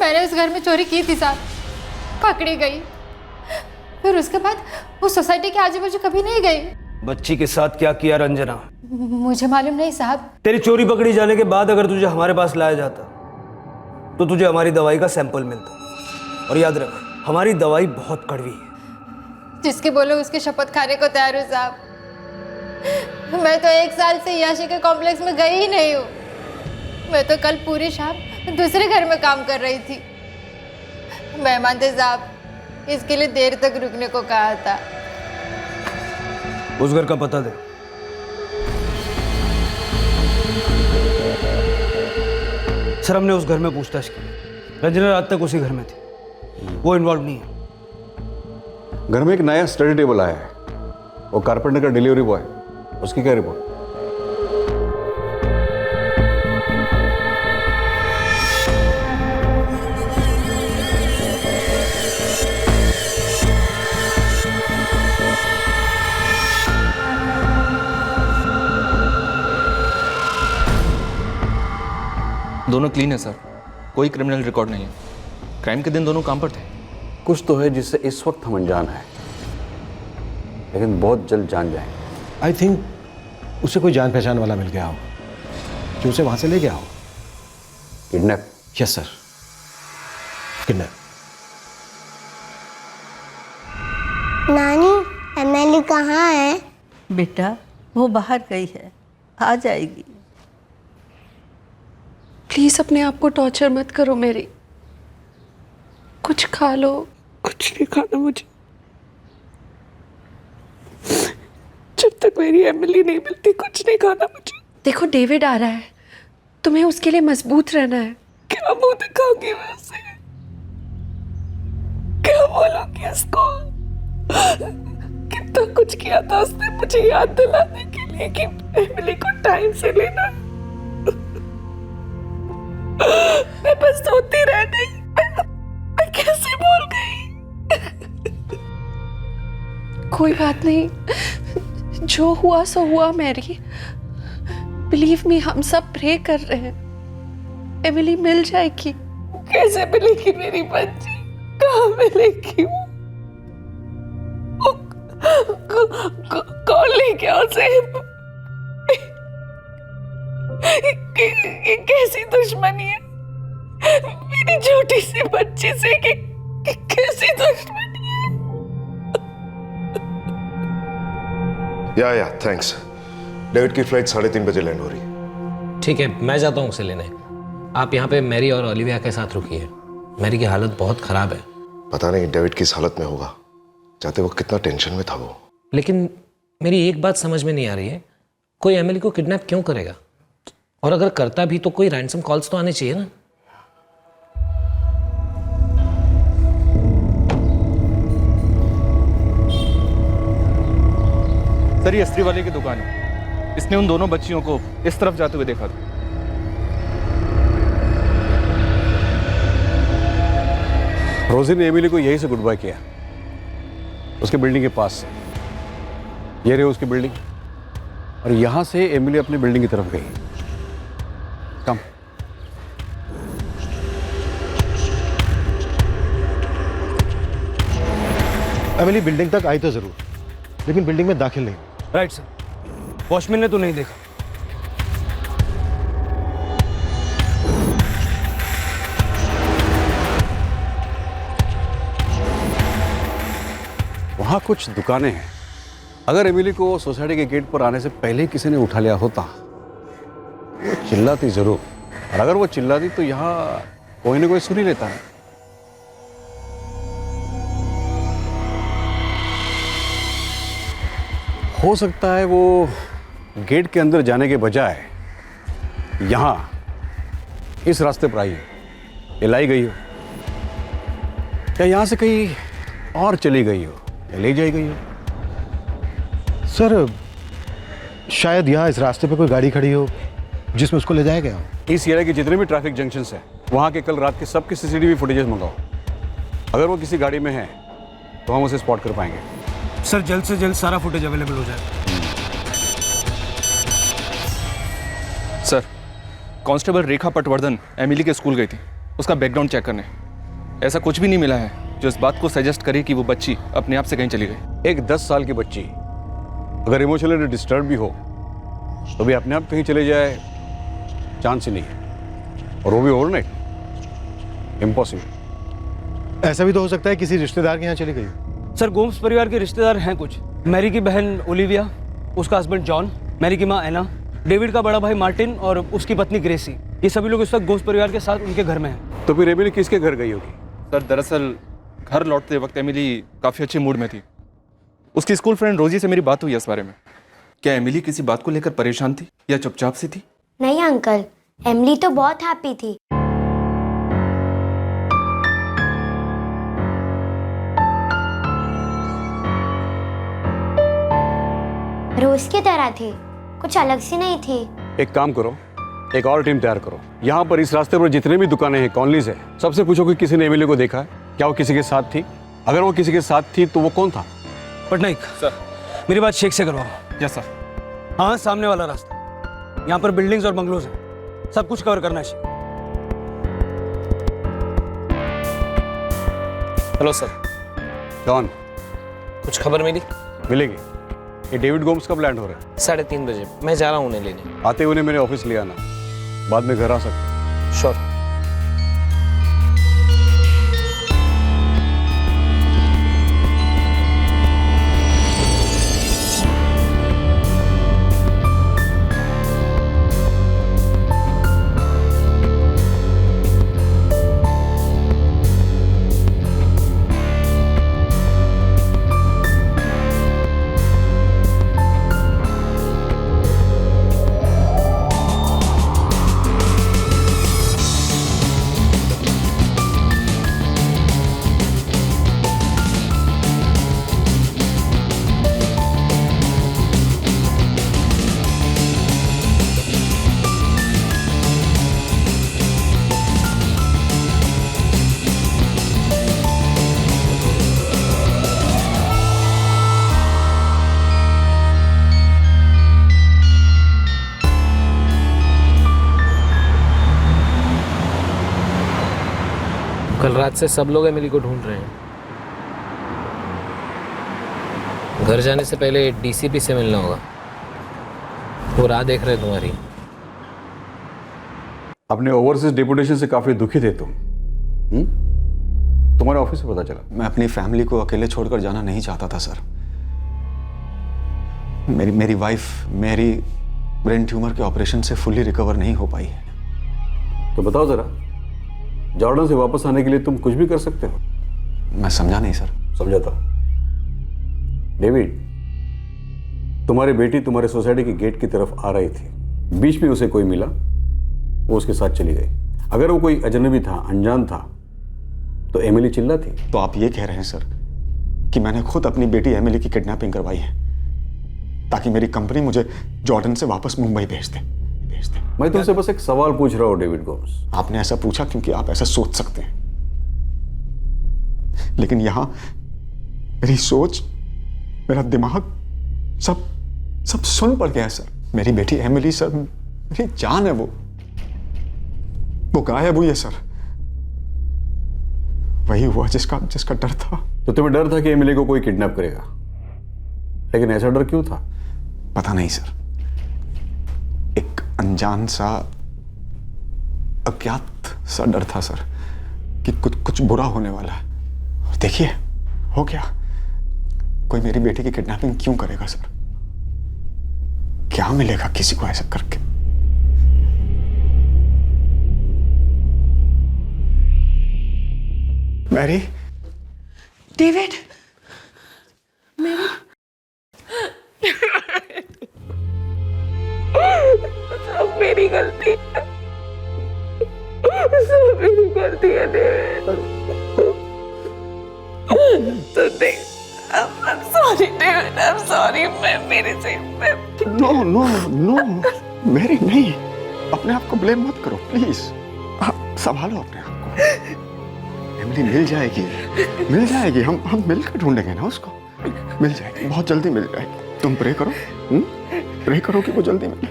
Speaker 18: मैंने उस घर में चोरी की थी साहब, पकड़ी गई। फिर उसके बाद वो सोसाइटी के आजू बाजू कभी नहीं गई।
Speaker 17: बच्ची के साथ क्या किया रंजना?
Speaker 18: मुझे मालूम नहीं साहब।
Speaker 17: तेरी चोरी पकड़ी जाने के बाद अगर तुझे हमारे पास लाया जाता तो तुझे हमारी दवाई का सैंपल मिलता। और याद रख, हमारी दवाई बहुत कड़वी है।
Speaker 18: जिसके बोलो उसके शपथ खाने को तैयार हूँ साहब। मैं तो 1 साल से याशी के कॉम्प्लेक्स में गई ही नहीं हूँ। मैं तो कल पूरी शाम दूसरे घर में काम कर रही थी। मेहमान थे साहब, इसके लिए देर तक रुकने को कहा था।
Speaker 17: उस घर का पता दे। सर, हमने उस घर में पूछताछ की। रंजना रात तक उसी घर में थी, वो इन्वॉल्व नहीं है।
Speaker 3: घर में एक नया स्टडी टेबल आया है, वो कारपेंटर का डिलीवरी बॉय, उसकी क्या रिपोर्ट?
Speaker 20: दोनों क्लीन है सर, कोई क्रिमिनल रिकॉर्ड नहीं है। क्राइम के दिन दोनों काम पर थे।
Speaker 3: कुछ तो है जिससे इस वक्त हम अनजान हैं, लेकिन बहुत जल्द जान जाएंगे।
Speaker 15: आई थिंक उसे कोई जान पहचान वाला मिल गया हो जो उसे वहां से ले गया हो।
Speaker 3: किडनैप?
Speaker 15: Yes sir, kidnap.
Speaker 6: नानी, एमिली कहाँ है?
Speaker 11: बेटा, वो बाहर गई है, आ जाएगी।
Speaker 2: प्लीज अपने आप को टॉर्चर मत करो मेरी। कुछ खा लो। कुछ नहीं खाना मुझे, जब तक मेरी एमिली नहीं मिलती कुछ नहीं खाना मुझे। देखो डेविड आ रहा है, तुम्हें उसके लिए मजबूत रहना है। क्या मुंह दिखाऊंगी मैं उसे? क्या बोलूंगी उसको? कितना कुछ किया था उसने मुझे याद दिलाने के लिए कि एमिली को टाइम से लेना। मैं बस सोती रह गई। मैं कैसे भूल गई।
Speaker 12: कोई बात नहीं, जो हुआ सो हुआ मैरी। बिलीव मी, हम सब प्रे कर रहे हैं, एमिली मिल जाएगी।
Speaker 2: कैसे मिलेगी मेरी बच्ची? कहाँ मिलेगी वो? कौन ले गया उसे? ये कैसी दुश्मनी है मेरी छोटी सी बच्ची से? कैसी दुश्मनी है?
Speaker 14: या थैंक्स। डेविड की फ्लाइट 3:30 बजे लैंड हो रही है।
Speaker 16: ठीक है, मैं जाता हूँ उसे लेने। आप यहाँ पे मैरी और ओलिविया के साथ रुकिए। मैरी की हालत बहुत खराब है।
Speaker 14: पता नहीं डेविड किस हालत में होगा। जाते वक्त कितना टेंशन में था वो।
Speaker 16: लेकिन मेरी एक बात समझ में नहीं आ रही है, कोई एमिली को किडनैप क्यों करेगा? और अगर करता भी तो कोई रैंसम कॉल्स तो आने चाहिए ना।
Speaker 20: सर, ये अस्त्री वाले की दुकान है। इसने उन दोनों बच्चियों को इस तरफ जाते हुए देखा था।
Speaker 1: रोजी ने एमिली को यहीं से गुड बाय किया, उसके बिल्डिंग के पास से। ये रही उसकी बिल्डिंग, और यहां से एमिली अपनी बिल्डिंग की तरफ गई। कम।
Speaker 5: एमिली बिल्डिंग तक आई तो जरूर, लेकिन बिल्डिंग में दाखिल नहीं।
Speaker 17: राइट सर, वॉचमैन ने तो नहीं देखा।
Speaker 1: वहां कुछ दुकानें हैं। अगर एमिली को सोसाइटी के गेट पर आने से पहले किसी ने उठा लिया होता, वो चिल्लाती जरूर। और अगर वो चिल्लाती तो यहाँ कोई ना कोई सुन ही लेता है। हो सकता है वो गेट के अंदर जाने के बजाय यहाँ इस रास्ते पर आई हो, ये लाई गई हो, या यहाँ से कहीं और चली गई हो, या ले जाई गई हो।
Speaker 5: सर, शायद यहाँ इस रास्ते पे कोई गाड़ी खड़ी हो जिसमें उसको ले जाया गया।
Speaker 1: इस एरिया के जितने भी ट्रैफिक जंक्शंस हैं, वहाँ के कल रात के सबके सीसीटीवी फुटेजेस मंगाओ। अगर वो किसी गाड़ी में है तो हम उसे स्पॉट कर पाएंगे।
Speaker 17: सर, जल्द से जल्द सारा फुटेज अवेलेबल हो जाए।
Speaker 20: सर, कांस्टेबल रेखा पटवर्धन एमिली के स्कूल गई थी उसका बैकग्राउंड चेक करने। ऐसा कुछ भी नहीं मिला है जो इस बात को सजेस्ट करे कि वो बच्ची अपने आप से कहीं चली गई।
Speaker 1: एक 10 साल की बच्ची अगर इमोशनली डिस्टर्ब भी हो तो भी अपने आप कहीं चले जाए, चांस ही नहीं है। और वो भी ओवरनाइट, इम्पॉसिबल।
Speaker 5: ऐसा भी तो हो सकता है किसी रिश्तेदार के यहाँ चली गई।
Speaker 17: सर, गोम्स परिवार के रिश्तेदार हैं कुछ। मैरी की बहन ओलिविया, उसका हस्बैंड जॉन, मैरी की माँ एना, डेविड का बड़ा भाई मार्टिन और उसकी पत्नी ग्रेसी। ये सभी लोग इस वक्त गोम्स परिवार के साथ उनके घर में हैं।
Speaker 1: तो फिर एमिली किसके घर गई होगी?
Speaker 20: सर, दरअसल घर लौटते वक्त एमिली काफ़ी अच्छे मूड में थी। उसकी स्कूल फ्रेंड रोजी से मेरी बात हुई इस बारे में। क्या एमिली किसी बात को लेकर परेशान थी या चुपचाप सी थी?
Speaker 6: नहीं अंकल, एमिली तो बहुत हैप्पी थी। रोज की तरह थी, कुछ अलग सी नहीं थी।
Speaker 1: एक काम करो, एक और टीम तैयार करो। यहाँ पर इस रास्ते पर जितने भी दुकानें हैं, कॉलोनीज है, सबसे पूछो कि किसी ने एमिली को देखा है, क्या वो किसी के साथ थी। अगर वो किसी के साथ थी तो वो कौन था?
Speaker 17: पटनायक
Speaker 20: सर,
Speaker 17: मेरी बात शेख से करवाओ।
Speaker 20: Yes sir.
Speaker 17: हाँ, सामने वाला रास्ता। यहाँ पर बिल्डिंग्स और बंगलोज हैं, सब कुछ कवर करना चाहिए।
Speaker 16: Hello sir.
Speaker 1: जॉन,
Speaker 16: कुछ खबर मिली?
Speaker 1: मिलेगी। ये डेविड गोम्स कब लैंड हो रहा है?
Speaker 16: 3:30 बजे। मैं जा रहा हूँ उन्हें लेने।
Speaker 1: आते हुए मेरे ऑफिस ले आना, बाद में घर आ सकते।
Speaker 16: श्योर। कल रात से सब लोग एमिली को ढूंढ रहे हैं। घर जाने से पहले डीसीपी से मिलना होगा, वो राह देख रहे तुम्हारी।
Speaker 21: अपने ओवरसीज डेपुटेशन से काफी दुखी थे तुम। तुम्हारे ऑफिस से पता चला।
Speaker 3: मैं अपनी फैमिली को अकेले छोड़कर जाना नहीं चाहता था सर। मेरी वाइफ मेरी ब्रेन ट्यूमर के ऑपरेशन से फुल्ली रिकवर नहीं हो पाई है।
Speaker 21: तो बताओ जरा, जॉर्डन से वापस आने के लिए तुम कुछ भी कर सकते हो?
Speaker 3: मैं समझा नहीं सर।
Speaker 21: समझाता हूं। डेविड, तुम्हारी बेटी तुम्हारे सोसाइटी के गेट की तरफ आ रही थी, बीच में उसे कोई मिला, वो उसके साथ चली गई। अगर वो कोई अजनबी था, अनजान था, तो एमिली चिल्लाती।
Speaker 3: तो आप ये कह रहे हैं सर कि मैंने खुद अपनी बेटी एमिली की किडनैपिंग करवाई है ताकि मेरी कंपनी मुझे जॉर्डन से वापस मुंबई भेज दे?
Speaker 21: मैं तुमसे बस एक सवाल पूछ रहा हूं डेविड गोम्स।
Speaker 3: आपने ऐसा पूछा क्योंकि आप ऐसा सोच सकते हैं, लेकिन यहां मेरी सोच, मेरा दिमाग सब सुन पड़ गया है सर। मेरी बेटी एमिली सर, मेरी जान है। वो गायब हुई है सर। वही हुआ जिसका डर था।
Speaker 21: तो तुम्हें डर था कि एमिली को कोई किडनैप करेगा, लेकिन ऐसा डर क्यों था?
Speaker 3: पता नहीं सर, एक अनजान सा, अज्ञात सा डर था सर कि कुछ बुरा होने वाला है। और देखिए हो गया। कोई मेरी बेटी की किडनैपिंग क्यों करेगा सर? क्या मिलेगा किसी को ऐसा करके? मैरी,
Speaker 12: डेविड, मेरी
Speaker 2: सब मेरी गलती है, सब मेरी गलती है डेविड। तो देख, I'm sorry David, I'm sorry। मैं मेरे से
Speaker 3: नो मैरी नहीं, अपने आप को ब्लेम मत करो प्लीज। संभालो अपने आप को। एमिली मिल जाएगी। हम मिलकर ढूंढेंगे ना उसको। मिल जाएगी, बहुत जल्दी मिल जाएगी। तुम प्रे करो, प्रे करो कि वो जल्दी मिले।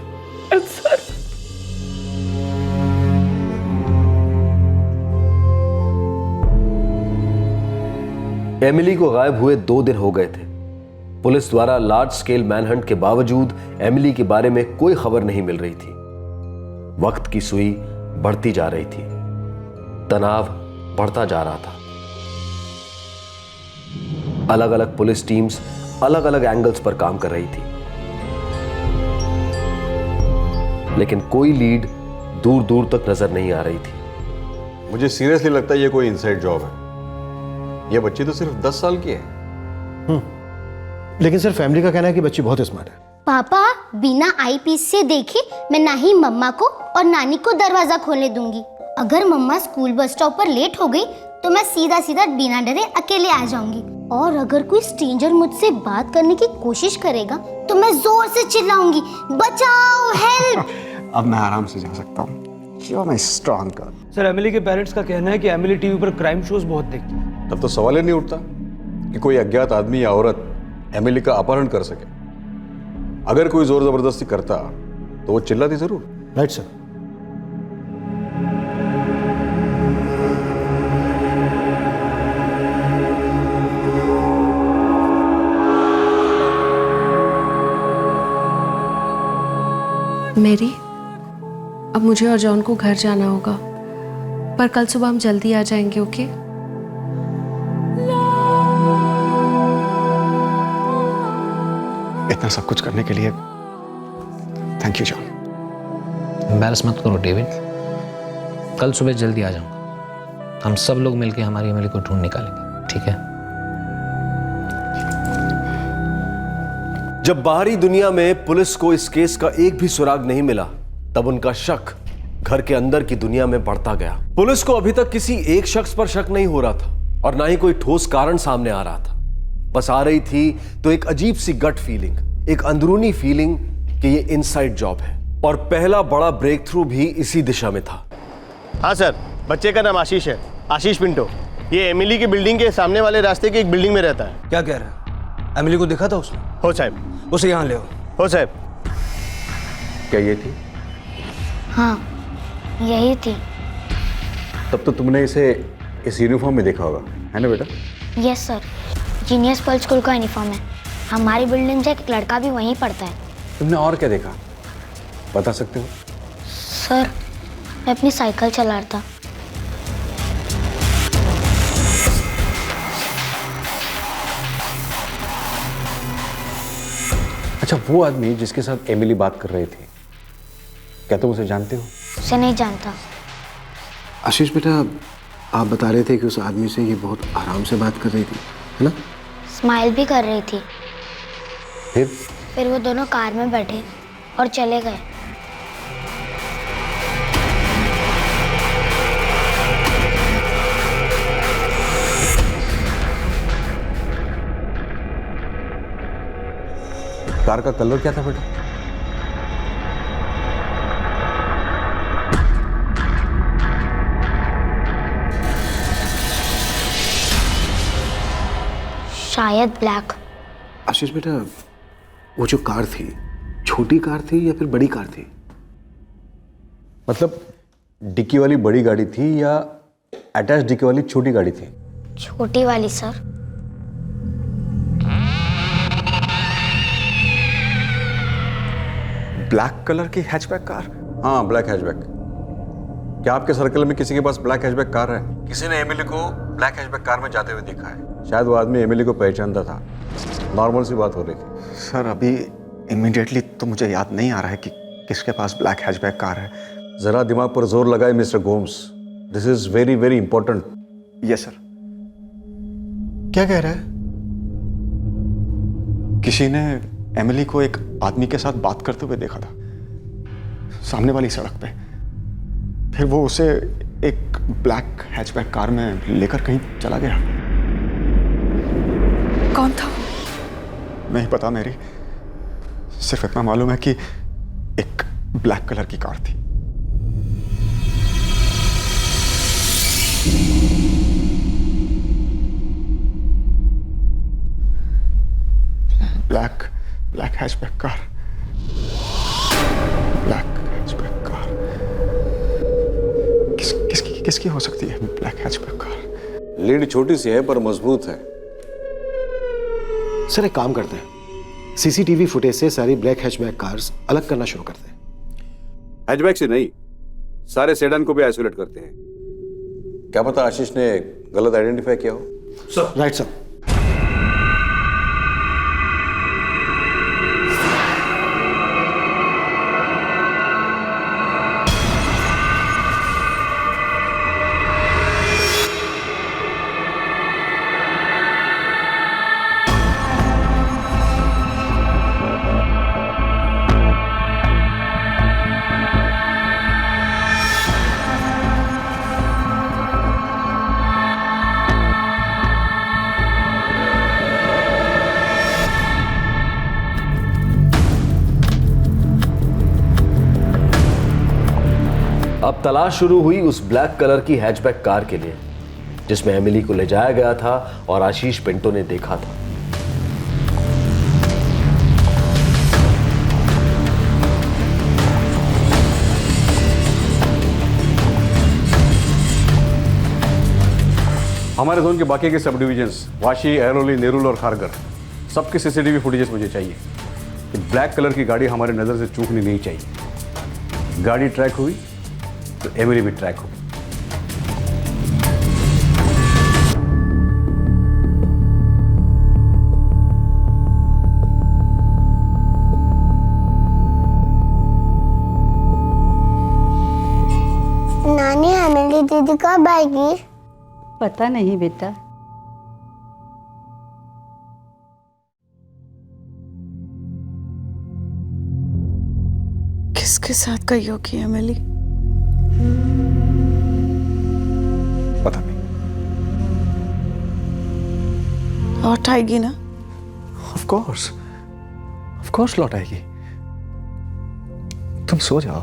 Speaker 1: एमिली को गायब हुए 2 दिन हो गए थे। पुलिस द्वारा लार्ज स्केल मैनहंट के बावजूद एमिली के बारे में कोई खबर नहीं मिल रही थी। वक्त की सुई बढ़ती जा रही थी, तनाव बढ़ता जा रहा था। अलग अलग पुलिस टीम्स अलग अलग एंगल्स पर काम कर रही थी, लेकिन कोई लीड दूर दूर तक नजर नहीं आ रही थी।
Speaker 21: मुझे सीरियसली लगता है ये कोई इनसाइड जॉब है। ये बच्ची तो सिर्फ 10 साल की है।
Speaker 15: लेकिन सर फैमिली का कहना है कि बच्ची बहुत स्मार्ट है।
Speaker 6: पापा, बिना आईपीस से देखे मैं ना ही मम्मा को और नानी को दरवाजा खोलने दूंगी। अगर मम्मा स्कूल बस स्टॉप पर लेट हो गई तो मैं सीधा सीधा बिना डरे अकेले आ जाऊंगी। और अगर कोई स्ट्रेंजर मुझसे बात करने की कोशिश करेगा तो मैं जोर से चिल्लाऊंगी, बचाओ, हेल्प।
Speaker 3: अब मैं आराम से जा सकता हूँ। You're my strong girl.
Speaker 17: Sir, Emily के पेरेंट्स का कहना है कि एमिली टीवी पर क्राइम शोज बहुत देखती है।
Speaker 21: तब तो सवाल ही नहीं उठता कि कोई अज्ञात आदमी या औरत एमिली का अपहरण कर सके। अगर कोई जोर जबरदस्ती करता तो वो चिल्लाती जरूर।
Speaker 15: Right sir.
Speaker 12: मेरी, अब मुझे और जॉन को घर जाना होगा, पर कल सुबह हम जल्दी आ जाएंगे, ओके?
Speaker 3: इतना सब कुछ करने के लिए थैंक यू जॉन।
Speaker 16: एम्बैरस मत करो डेविड, कल सुबह जल्दी आ जाऊंगा। हम सब लोग मिलकर हमारी एमिली को ढूंढ निकालेंगे, ठीक है?
Speaker 1: जब बाहरी दुनिया में पुलिस को इस केस का एक भी सुराग नहीं मिला, तब उनका शक घर के अंदर की दुनिया में बढ़ता गया। पुलिस को अभी तक किसी एक शख्स पर शक नहीं हो रहा था और ना ही कोई ठोस कारण सामने आ रहा था। बस आ रही थी तो एक अजीब सी गट फीलिंग, एक अंदरूनी फीलिंग कि ये इनसाइड जॉब है। और पहला बड़ा ब्रेक थ्रू भी इसी दिशा में था।
Speaker 22: हाँ सर, बच्चे का नाम आशीष है, आशीष पिंटो। ये एमिली की बिल्डिंग के सामने वाले रास्ते की एक बिल्डिंग में रहता है।
Speaker 17: क्या कह रहा है? एमिली को देखा था उसने?
Speaker 22: हो साहब।
Speaker 17: उसे यहाँ ले आओ।
Speaker 22: हो साहब।
Speaker 21: क्या ये थी?
Speaker 6: हाँ, यही थी।
Speaker 21: तब तो तुमने इसे इस यूनिफॉर्म में देखा होगा, है ना बेटा?
Speaker 6: Yes sir, genius Pearl school का यूनिफॉर्म है। हमारी बिल्डिंग से एक लड़का भी वहीं पढ़ता है।
Speaker 21: तुमने और क्या देखा, बता सकते हो?
Speaker 6: सर, मैं अपनी साइकिल चला रहा था।
Speaker 21: अच्छा, वो आदमी जिसके साथ एमिली बात कर रही थी, क्या तुम उसे जानते हो?
Speaker 6: उसे नहीं जानता।
Speaker 7: आशीष बेटा, आप बता रहे थे कि उस आदमी से ये बहुत आराम से बात कर रही थी, है ना?
Speaker 6: स्माइल भी कर रही थी।
Speaker 21: फिर
Speaker 6: वो दोनों कार में बैठे और चले गए।
Speaker 21: कार का कलर क्या था बेटा?
Speaker 6: शायद ब्लैक।
Speaker 7: आशीष बेटा, वो जो कार थी, छोटी कार थी या फिर बड़ी कार थी?
Speaker 21: मतलब डिक्की वाली बड़ी गाड़ी थी या अटैच डिक्की वाली छोटी गाड़ी थी?
Speaker 6: छोटी वाली सर।
Speaker 3: ब्लैक कलर की हैचबैक कार?
Speaker 21: हाँ, ब्लैक हैचबैक। क्या आपके सर्कल में किसी के पास ब्लैक हैचबैक कार है? किसी ने एमिली को ब्लैक हैचबैक कार में जाते हुए देखा है? शायद वो आदमी एमिली को पहचानता था। नॉर्मल सी बात हो रही थी।
Speaker 3: सर, अभी इमीडिएटली तो मुझे याद नहीं आ रहा है कि किसके पास ब्लैक हैचबैक कार है।
Speaker 21: जरा दिमाग पर जोर लगाए mister Gomes, this is very very important.
Speaker 3: Yes sir.
Speaker 15: क्या कह रहा है?
Speaker 3: किसी ने एमिली को एक आदमी के साथ बात करते हुए देखा था सामने वाली सड़क पे। फिर वो उसे एक ब्लैक हैचबैक कार में लेकर कहीं चला गया।
Speaker 12: कौन था?
Speaker 3: नहीं पता मेरी, सिर्फ इतना मालूम है कि एक ब्लैक कलर की कार थी। Black hatchback car. Black hatchback car किसकी हो सकती है ब्लैक हैचबैक कार?
Speaker 21: लीड छोटी सी है पर मजबूत है।
Speaker 7: सर, एक काम करते हैं, सीसीटीवी फुटेज से सारी ब्लैक हैचबैक कार्स अलग करना शुरू करते हैं।
Speaker 21: हैचबैक से नहीं, सारे सेडान को भी आइसोलेट करते हैं। क्या पता आशीष ने गलत आइडेंटिफाई किया हो।
Speaker 7: Sir, right sir.
Speaker 1: अब तलाश शुरू हुई उस ब्लैक कलर की हैचबैक कार के लिए जिसमें एमिली को ले जाया गया था और आशीष पिंटो ने देखा था।
Speaker 21: हमारे जोन के बाकी के सब डिविजन्स, वाशी, एरोली, नेरुल और खारगर, सबके सीसीटीवी फुटेजेस मुझे चाहिए। कि ब्लैक कलर की गाड़ी हमारे नज़र से चूकनी नहीं चाहिए। गाड़ी ट्रैक हुई तो एमिली भी ट्रैक होगी।
Speaker 6: नानी, एमिली दीदी कब आएगी?
Speaker 11: पता नहीं बेटा।
Speaker 12: किसके साथ गई होगी एमिली?
Speaker 3: पता नहीं।
Speaker 12: लौट आएगी ना?
Speaker 3: ऑफ कोर्स लौट आएगी। तुम सो जाओ,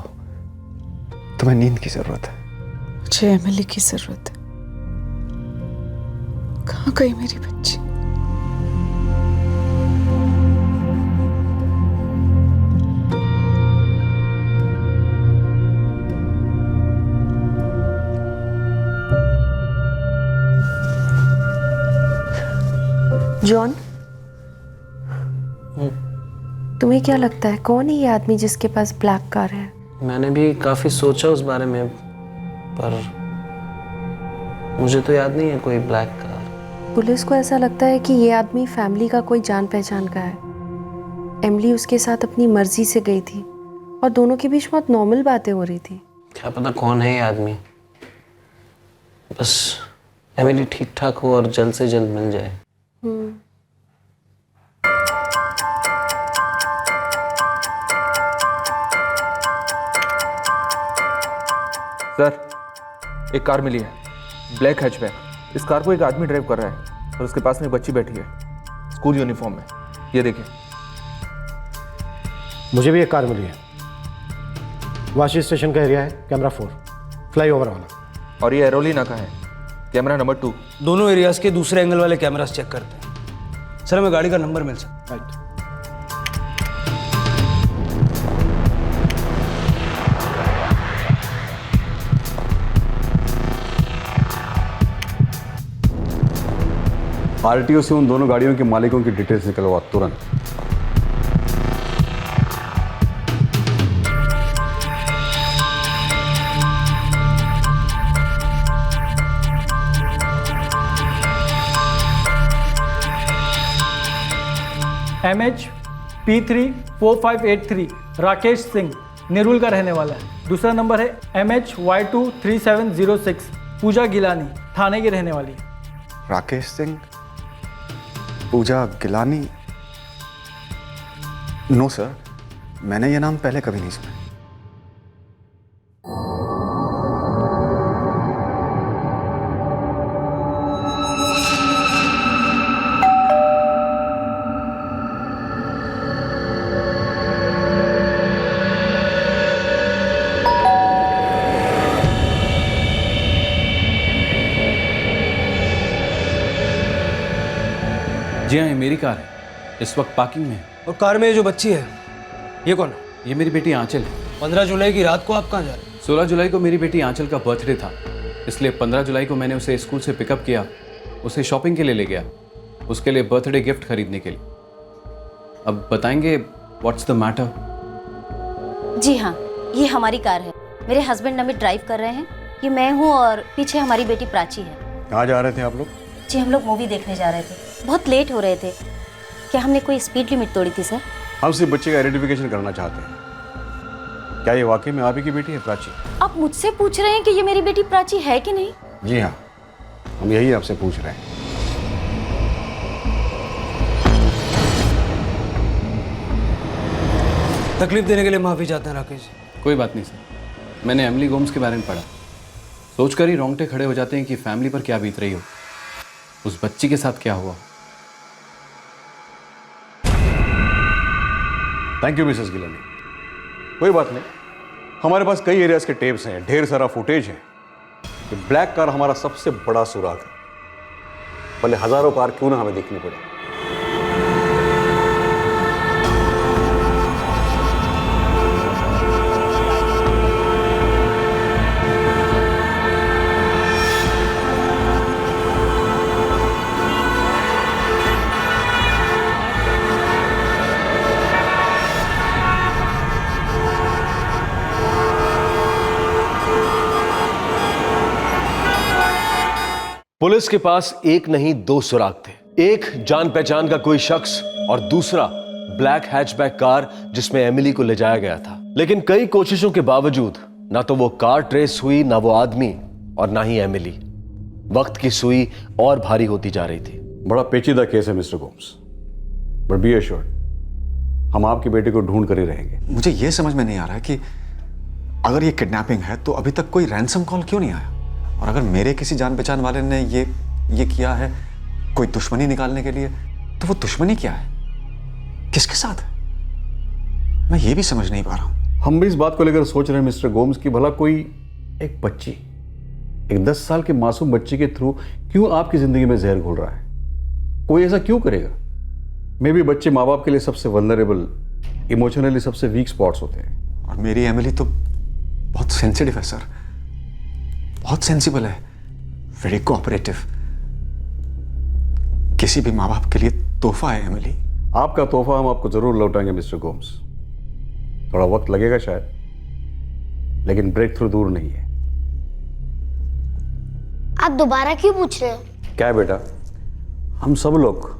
Speaker 3: तुम्हें नींद की जरूरत है।
Speaker 12: मुझे एमिली की जरूरत है। कहाँ गई मेरी बच्ची? जॉन, तुम्हें क्या लगता है कौन है ये आदमी जिसके पास ब्लैक कार है?
Speaker 16: मैंने भी काफ़ी सोचा उस बारे में, पर मुझे तो याद नहीं है कोई ब्लैक कार।
Speaker 12: पुलिस को ऐसा लगता है कि ये आदमी फैमिली का कोई जान पहचान का है। एमिली उसके साथ अपनी मर्जी से गई थी और दोनों के बीच बहुत नॉर्मल बातें हो रही थी।
Speaker 16: क्या पता कौन है ये आदमी। बस एमिली ठीक ठाक हो और जल्द से जल्द मिल जाए।
Speaker 20: सर, एक कार मिली है, ब्लैक हैचबैक। इस कार को एक आदमी ड्राइव कर रहा है और उसके पास में एक बच्ची बैठी है स्कूल यूनिफॉर्म में। ये देखिए।
Speaker 15: मुझे भी एक कार मिली है, वाशी स्टेशन का एरिया है, कैमरा 4, फ्लाईओवर वाला।
Speaker 20: और ये एरोलीना का है, कैमरा नंबर 2।
Speaker 17: दोनों एरियाज के दूसरे एंगल वाले कैमरास चेक करते हैं। सर, हमें गाड़ी का नंबर मिल सकता है? राइट।
Speaker 21: आरटीओ से उन दोनों गाड़ियों के मालिकों की डिटेल्स निकलवा तुरंत।
Speaker 8: MH4583 राकेश सिंह नेरुल का रहने वाला है। दूसरा नंबर है MHY23706 पूजा गिलानी थाने की रहने वाली है।
Speaker 3: राकेश सिंह, पूजा गिलानी? नो सर, मैंने ये नाम पहले कभी नहीं सुना।
Speaker 1: जी हाँ, ये मेरी कार है, इस वक्त पार्किंग में है।
Speaker 17: और कार में ये जो बच्ची है, ये कौन है?
Speaker 1: ये मेरी बेटी आंचल है।
Speaker 17: 15 जुलाई की रात को आप कहाँ जा रहे हैं?
Speaker 1: 16 जुलाई को मेरी बेटी आंचल का बर्थडे था, इसलिए 15 जुलाई को मैंने उसे स्कूल से पिकअप किया, उसे शॉपिंग के लिए ले गया, उसके लिए बर्थडे गिफ्ट खरीदने के लिए। अब बताएंगे व्हाट्स द मैटर?
Speaker 13: जी हाँ, ये हमारी कार है, मेरे हस्बैंड अमित ड्राइव कर रहे हैं, ये मैं हूँ और पीछे हमारी बेटी प्राची है।
Speaker 21: कहाँ जा रहे थे आप लोग?
Speaker 13: जी हम लोग मूवी देखने जा रहे थे, बहुत लेट हो रहे थे। क्या हमने कोई स्पीड लिमिट तोड़ी थी सर?
Speaker 21: हम सिर्फ बच्चे का आइडेंटिफिकेशन करना चाहते हैं। क्या ये वाकई में आप ही की बेटी है प्राची?
Speaker 13: आप मुझसे पूछ रहे हैं कि ये मेरी बेटी प्राची है कि नहीं?
Speaker 21: जी हाँ, हम यही आपसे पूछ रहे हैं।
Speaker 17: तकलीफ देने के लिए माफी चाहते हैं राकेश।
Speaker 1: कोई बात नहीं सर, मैंने एमिली गोम्स के बारे में पढ़ा, सोचकर ही रोंगटे खड़े हो जाते हैं कि फैमिली पर क्या बीत रही हो, उस बच्ची के साथ क्या हुआ।
Speaker 21: Thank you Mrs Gilani. कोई बात नहीं, हमारे पास कई एरियाज के टेप्स हैं, ढेर सारा फुटेज है। ये ब्लैक कार हमारा सबसे बड़ा सुराग है, भले हजारों कार क्यों ना हमें देखनी पड़े।
Speaker 1: पुलिस के पास एक नहीं दो सुराग थे, एक जान पहचान का कोई शख्स और दूसरा ब्लैक हैचबैक कार जिसमें एमिली को ले जाया गया था। लेकिन कई कोशिशों के बावजूद ना तो वो कार ट्रेस हुई, ना वो आदमी और ना ही एमिली। वक्त की सुई और भारी होती जा रही थी।
Speaker 21: बड़ा पेचीदा केस है mister Gomes, but be assured हम आपकी बेटी को ढूंढ कर ही रहेंगे।
Speaker 3: मुझे ये समझ में नहीं आ रहा है कि अगर ये किडनैपिंग है तो अभी तक कोई रैंसम कॉल क्यों नहीं आया, और अगर मेरे किसी जान पहचान वाले ने ये किया है कोई दुश्मनी निकालने के लिए, तो वो दुश्मनी क्या है, किसके साथ है, मैं ये भी समझ नहीं पा रहा हूं।
Speaker 21: हम भी इस बात को लेकर सोच रहे हैं मिस्टर गोम्स कि भला कोई एक बच्ची, एक 10 साल के मासूम बच्ची के थ्रू क्यों आपकी जिंदगी में जहर घोल रहा है। कोई ऐसा क्यों करेगा? मे बी बच्चे माँ बाप के लिए सबसे वल्नरेबल, इमोशनली सबसे वीक स्पॉट्स होते हैं।
Speaker 3: और मेरी एमिली तो बहुत सेंसिटिव है सर, बहुत सेंसिबल है, वेरी कोऑपरेटिव। किसी भी माँ बाप के लिए तोहफा है एमिली।
Speaker 21: आपका तोहफा हम आपको जरूर लौटाएंगे मिस्टर गोम्स। थोड़ा वक्त लगेगा शायद, लेकिन ब्रेक थ्रू दूर नहीं है।
Speaker 6: आप दोबारा क्यों पूछ रहे हो?
Speaker 21: क्या है बेटा, हम सब लोग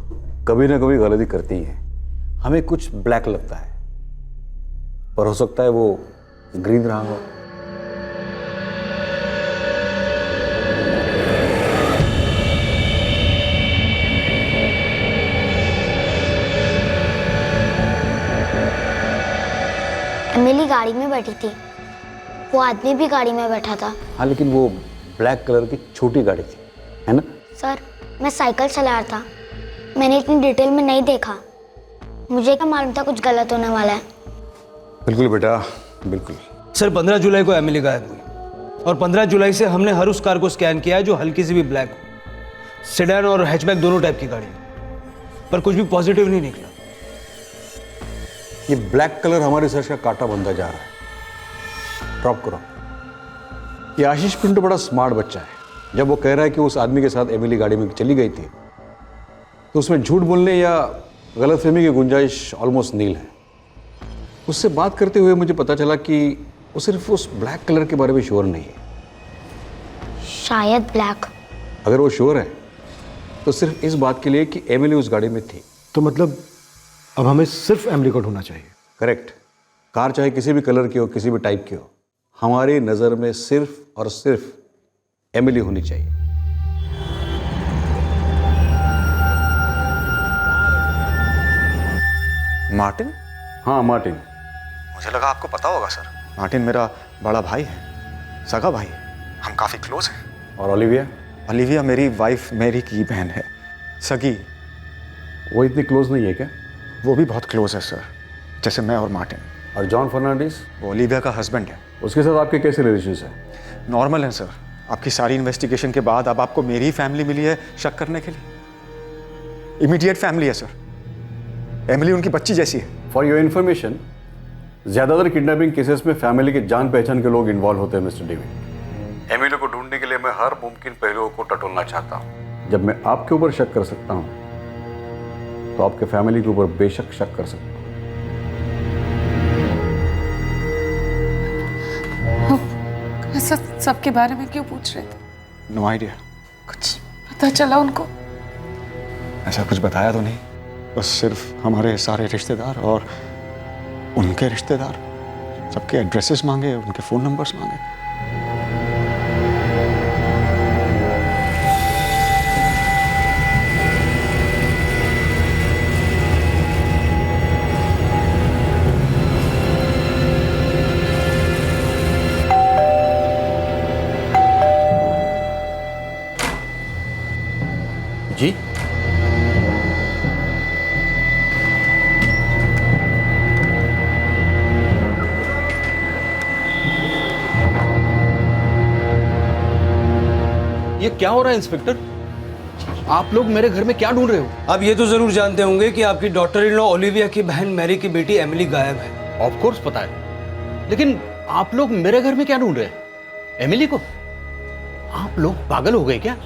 Speaker 21: कभी ना कभी गलती करती हैं। हमें कुछ ब्लैक लगता है, पर हो सकता है वो ग्रीन रहा हो।
Speaker 6: एमिली गाड़ी में बैठी थी, वो आदमी भी गाड़ी में बैठा था।
Speaker 21: हाँ, लेकिन वो ब्लैक कलर की छोटी गाड़ी थी, है ना?
Speaker 6: सर, मैं साइकिल चला रहा था, मैंने इतनी डिटेल में नहीं देखा। मुझे क्या मालूम था कुछ गलत होने वाला है।
Speaker 21: बिल्कुल बेटा, बिल्कुल।
Speaker 17: सर 15 जुलाई को एमिली गायब हुई और 15 जुलाई से हमने हर उस कार को स्कैन किया है जो हल्की सी भी ब्लैक हो। सेडान और हैचबैक दोनों टाइप की गाड़ी, पर कुछ भी पॉजिटिव नहीं निकला।
Speaker 21: ये ब्लैक कलर हमारे सर्च का कांटा बनता जा रहा है। ड्रॉप करो। ये आशीष पिंटो बड़ा स्मार्ट बच्चा है। जब वो कह रहा है कि उस आदमी के साथ एमिली गाड़ी में चली गई थी, तो उसमें झूठ बोलने या गलतफहमी की गुंजाइश ऑलमोस्ट नील है। उससे बात करते हुए मुझे पता चला कि वो सिर्फ उस ब्लैक कलर के बारे में श्योर नहीं है।
Speaker 6: शायद ब्लैक।
Speaker 21: अगर वो श्योर है तो सिर्फ इस बात के लिए कि एमिली उस गाड़ी में थी।
Speaker 15: तो मतलब अब हमें सिर्फ एमिली को ढूंढना चाहिए।
Speaker 21: करेक्ट। कार चाहे किसी भी कलर की हो, किसी भी टाइप की हो, हमारी नजर में सिर्फ और सिर्फ एमिली होनी चाहिए।
Speaker 3: मार्टिन?
Speaker 21: हाँ, मार्टिन।
Speaker 3: मुझे लगा आपको पता होगा सर। मार्टिन मेरा बड़ा भाई है, सगा भाई। हम काफ़ी क्लोज हैं।
Speaker 21: और ओलिविया?
Speaker 3: ओलिविया मेरी वाइफ मैरी की बहन है, सगी।
Speaker 21: वो इतनी क्लोज नहीं है क्या?
Speaker 3: वो भी बहुत क्लोज है सर, जैसे मैं और मार्टिन।
Speaker 21: और जॉन फर्नांडिस?
Speaker 3: वो ओलिविया का हस्बैंड है।
Speaker 21: उसके साथ आपके कैसे रिलेशंस हैं?
Speaker 3: नॉर्मल है सर। आपकी सारी इन्वेस्टिगेशन के बाद अब आपको मेरी फैमिली मिली है शक करने के लिए। इमीडिएट फैमिली है सर। एमिली उनकी बच्ची जैसी है।
Speaker 21: फॉर योर इन्फॉर्मेशन, ज्यादातर किडनैपिंग केसेस में फैमिली के जान पहचान के लोग इन्वॉल्व होते हैं मिस्टर डेविड। एमिली को ढूंढने के लिए मैं हर मुमकिन पहलुओं को टटोलना चाहता हूँ। जब मैं आपके ऊपर शक कर सकता हूँ, तो आपके फैमिली के ऊपर बेशक शक कर सकता हूँ।
Speaker 12: ऐसा सबके बारे में क्यों पूछ रहे थे?
Speaker 3: No idea.
Speaker 12: कुछ पता चला उनको?
Speaker 3: ऐसा कुछ बताया तो नहीं, बस सिर्फ हमारे सारे रिश्तेदार और उनके रिश्तेदार, सबके एड्रेसेस मांगे, उनके फ़ोन नंबर्स मांगे।
Speaker 21: जी?
Speaker 17: ये क्या हो रहा है इंस्पेक्टर? आप लोग मेरे घर में क्या ढूंढ रहे हो? आप ये तो जरूर जानते होंगे कि आपकी डॉटर इन लॉ ओलिविया की बहन मैरी की बेटी एमिली गायब है।
Speaker 20: ऑफ कोर्स पता है, लेकिन आप लोग मेरे घर में क्या ढूंढ रहे हैं? एमिली को? आप लोग पागल हो गए क्या?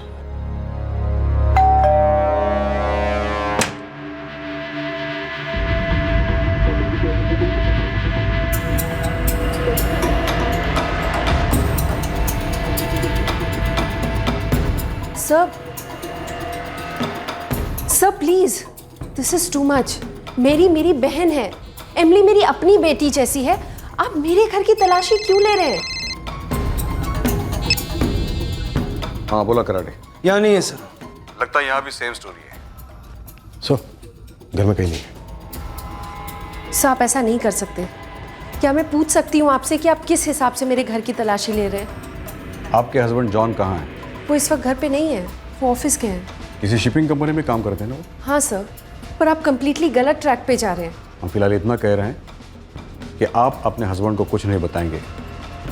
Speaker 12: Sir please, this is too much. मेरी बहन है, एमिली मेरी अपनी बेटी जैसी है। आप मेरे घर की तलाशी क्यों ले रहे हैं?
Speaker 21: हाँ, बोला कराटे।
Speaker 17: यहाँ नहीं है सर।
Speaker 21: लगता है यहाँ भी सेम स्टोरी है।
Speaker 15: सर, घर में कहीं नहीं है।
Speaker 12: सर आप ऐसा नहीं कर सकते। क्या मैं पूछ सकती हूँ आपसे कि आप किस हिसाब से मेरे घर की तलाशी ले रहे हैं?
Speaker 21: आपके हस्बैंड जॉन कहाँ हैं?
Speaker 12: वो इस वक्त घर पे नहीं है, वो ऑफिस के हैं।
Speaker 21: किसी शिपिंग कंपनी में काम करते हैं ना वो?
Speaker 12: हाँ सर, पर आप कंप्लीटली गलत ट्रैक पे जा रहे हैं।
Speaker 21: हम फिलहाल इतना कह रहे हैं कि आप अपने हस्बैंड को कुछ नहीं बताएंगे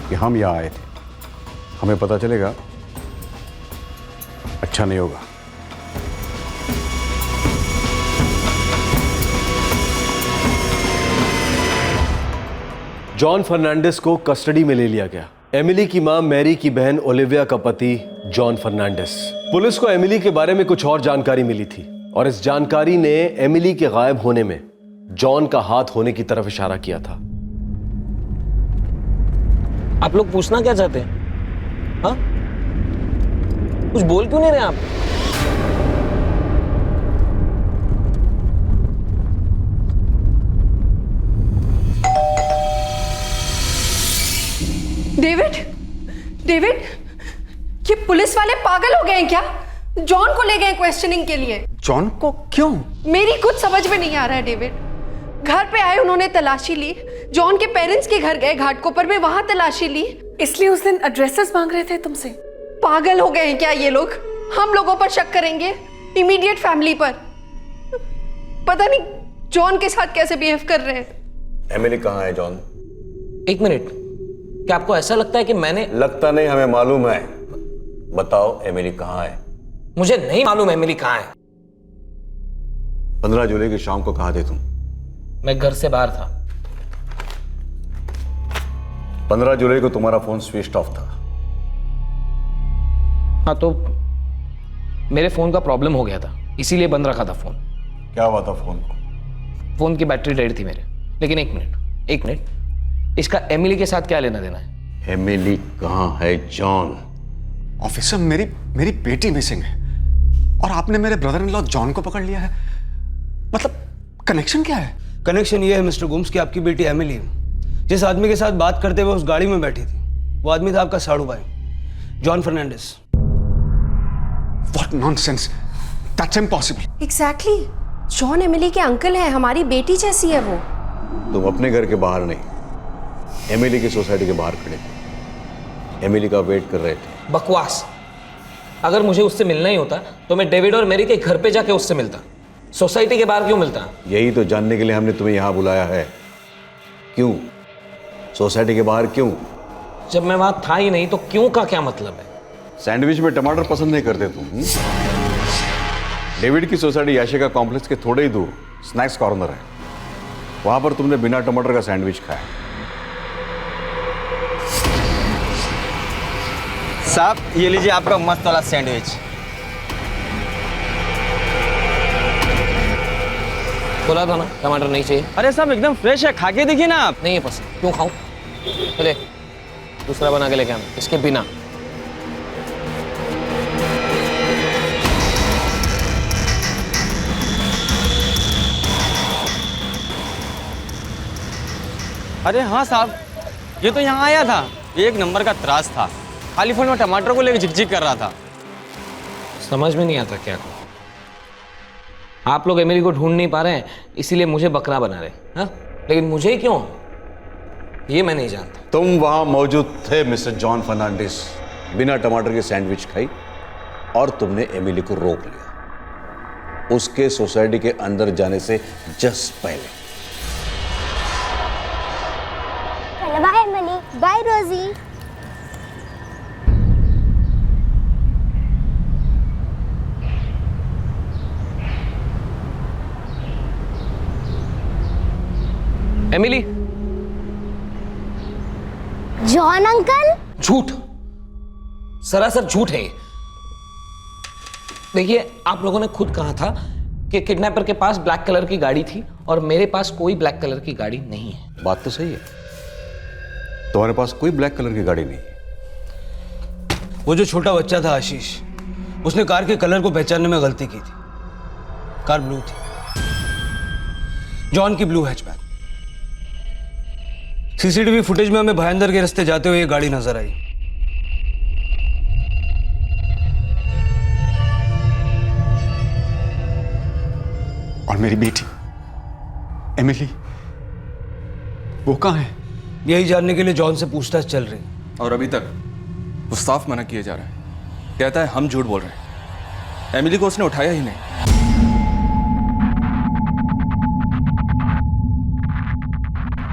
Speaker 21: कि हम यहाँ आए थे। हमें पता चलेगा, अच्छा नहीं होगा।
Speaker 1: जॉन फर्नांडिस को कस्टडी में ले लिया गया। एमिली की मां मैरी की बहन ओलिविया का पति जॉन फर्नांडिस। पुलिस को एमिली के बारे में कुछ और जानकारी मिली थी। और इस जानकारी ने एमिली के गायब होने में जॉन का हाथ होने की तरफ इशारा किया था।
Speaker 16: आप लोग पूछना क्या चाहते हैं? हाँ, कुछ बोल क्यों नहीं रहे आप?
Speaker 12: डेविड, ये पुलिस वाले पागल हो गए हैं क्या? जॉन को ले गए क्वेश्चनिंग के लिए।
Speaker 3: जॉन को क्यों?
Speaker 12: मेरी कुछ समझ में नहीं आ रहा है डेविड। घर पे आए, उन्होंने तलाशी ली, जॉन के पेरेंट्स के घर गए घाटकोपर में, वहां तलाशी ली।
Speaker 13: इसलिए उस दिन एड्रेसेस मांग रहे थे तुमसे।
Speaker 12: पागल हो गए हैं क्या ये लोग? हम लोगों पर शक करेंगे, इमीडिएट फैमिली पर। पता नहीं जॉन के साथ कैसे बिहेव कर रहे हैं।
Speaker 21: एमिली कहाँ है जॉन?
Speaker 16: एक मिनट, क्या आपको ऐसा लगता है कि मैंने?
Speaker 21: लगता नहीं, हमें मालूम है। बताओ एमिली कहाँ है?
Speaker 16: मुझे नहीं मालूम एमिली कहाँ है।
Speaker 21: 15 जुलाई की शाम को कहाँ थे तुम?
Speaker 16: मैं घर से बाहर था।
Speaker 21: 15 जुलाई को तुम्हारा फोन स्विच ऑफ था।
Speaker 16: हाँ, तो मेरे फोन का प्रॉब्लम हो गया था, इसीलिए बंद रखा था फोन।
Speaker 21: क्या हुआ था फोन को?
Speaker 16: फोन की बैटरी डेड थी मेरे। लेकिन एक मिनट, इसका एमिली के साथ क्या लेना देना है?
Speaker 21: एमिली कहाँ है जॉन?
Speaker 3: ऑफिसर, मेरी बेटी मिसिंग है और आपने मेरे ब्रदर इन लॉ जॉन को पकड़ लिया है। मतलब कनेक्शन क्या है?
Speaker 17: कनेक्शन ये है मिस्टर गुम्स कि आपकी बेटी एमिली जिस आदमी के साथ बात करते हुए उस गाड़ी में बैठी थी, वो आदमी था आपका साड़ू भाई, John Fernandes.
Speaker 3: What nonsense! That's impossible.
Speaker 12: Exactly, John Emily के अंकल हैं, हमारी बेटी जैसी है वो।
Speaker 21: तुम अपने घर के बाहर नहीं, एमिली की सोसाइटी के बाहर खड़े थे, एमिली का वेट कर रहे थे।
Speaker 16: बकवास। अगर मुझे उससे मिलना ही होता तो मैं डेविड और मेरी के घर पे जाके उससे मिलता, सोसाइटी के बाहर क्यों मिलता?
Speaker 21: यही तो जानने के लिए हमने तुम्हें यहां बुलाया है। क्यों? सोसाइटी के बाहर क्यों?
Speaker 16: जब मैं वहां था ही नहीं तो क्यों का क्या मतलब है?
Speaker 21: सैंडविच में टमाटर पसंद नहीं करते तुम? डेविड की सोसाइटी याशिका कॉम्प्लेक्स के थोड़े ही दूर स्नैक्स कॉर्नर है, वहां पर तुमने बिना टमाटर का सैंडविच खाया।
Speaker 19: साहब, ये लीजिए आपका मस्त वाला सैंडविच।
Speaker 16: बोला था ना टमाटर नहीं चाहिए।
Speaker 19: अरे साहब, एकदम फ्रेश है, खा के देखिए ना आप।
Speaker 16: नहीं है पसंद, क्यों खाऊं? चले दूसरा बना के लेके आना, इसके बिना।
Speaker 19: अरे हाँ साहब, ये तो यहाँ आया था, एक नंबर का त्रास था, खाली फोन में टमाटर को लेकर झिकझिक कर रहा था।
Speaker 16: समझ में नहीं आता क्या करूं। आप लोग एमिली को ढूंढ नहीं पा रहे हैं, इसीलिए मुझे बकरा बना रहे हैं। हाँ? लेकिन मुझे क्यों, ये मैं नहीं जानता।
Speaker 21: तुम वहां मौजूद थे मिस्टर जॉन फर्नांडिस, बिना टमाटर के सैंडविच खाई और तुमने एमिली को रोक लिया उसके सोसाइटी के अंदर जाने से जस्ट पहले।
Speaker 6: Bye Emily, bye Rosie.
Speaker 16: Emily.
Speaker 6: John uncle?
Speaker 16: झूठ, सरासर झूठ है ये। देखिए, आप लोगों ने खुद कहा था कि किडनैपर के पास ब्लैक कलर की गाड़ी थी और मेरे पास कोई ब्लैक कलर की गाड़ी नहीं है।
Speaker 21: बात तो सही है, तुम्हारे पास कोई ब्लैक कलर की गाड़ी नहीं है।
Speaker 17: वो जो छोटा बच्चा था आशीष, उसने कार के कलर को पहचानने में गलती की थी। कार ब्लू थी, जॉन की ब्लू हैचबैक। सीसीटीवी फुटेज में हमें भायंदर के रास्ते जाते हुए ये गाड़ी नजर आई।
Speaker 3: और मेरी बेटी एमिली, वो कहाँ है?
Speaker 17: यही जानने के लिए जॉन से पूछताछ चल रही।
Speaker 20: और अभी तक वो साफ मना किए जा रहा है, कहता है हम झूठ बोल रहे हैं, एमिली को उसने उठाया ही नहीं।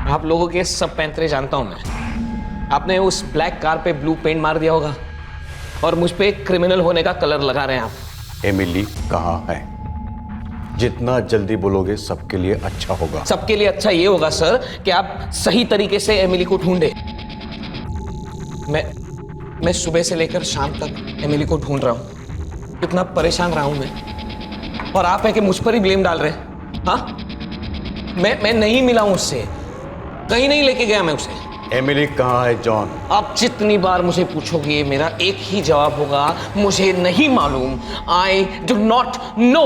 Speaker 16: आप लोगों के सब पैंतरे जानता हूं मैं। आपने उस ब्लैक कार पे ब्लू पेंट मार दिया होगा और मुझ पे क्रिमिनल होने का कलर लगा रहे हैं आप।
Speaker 21: एमिली कहाँ है? जितना जल्दी बोलोगे सबके लिए अच्छा होगा।
Speaker 16: सबके लिए अच्छा ये होगा सर कि आप सही तरीके से एमिली को ढूंढे। मैं सुबह से लेकर शाम तक एमिली को ढूंढ रहा हूं, कितना परेशान रहा हूं मैं। और आप है कि मुझ पर ही ब्लेम डाल रहे हैं। हाँ, मैं नहीं मिला हूं उससे, कहीं नहीं लेके गया मैं उसे।
Speaker 21: एमिली कहाँ है जॉन?
Speaker 16: आप जितनी बार मुझे पूछोगे मेरा एक ही जवाब होगा, मुझे नहीं मालूम। I do not know.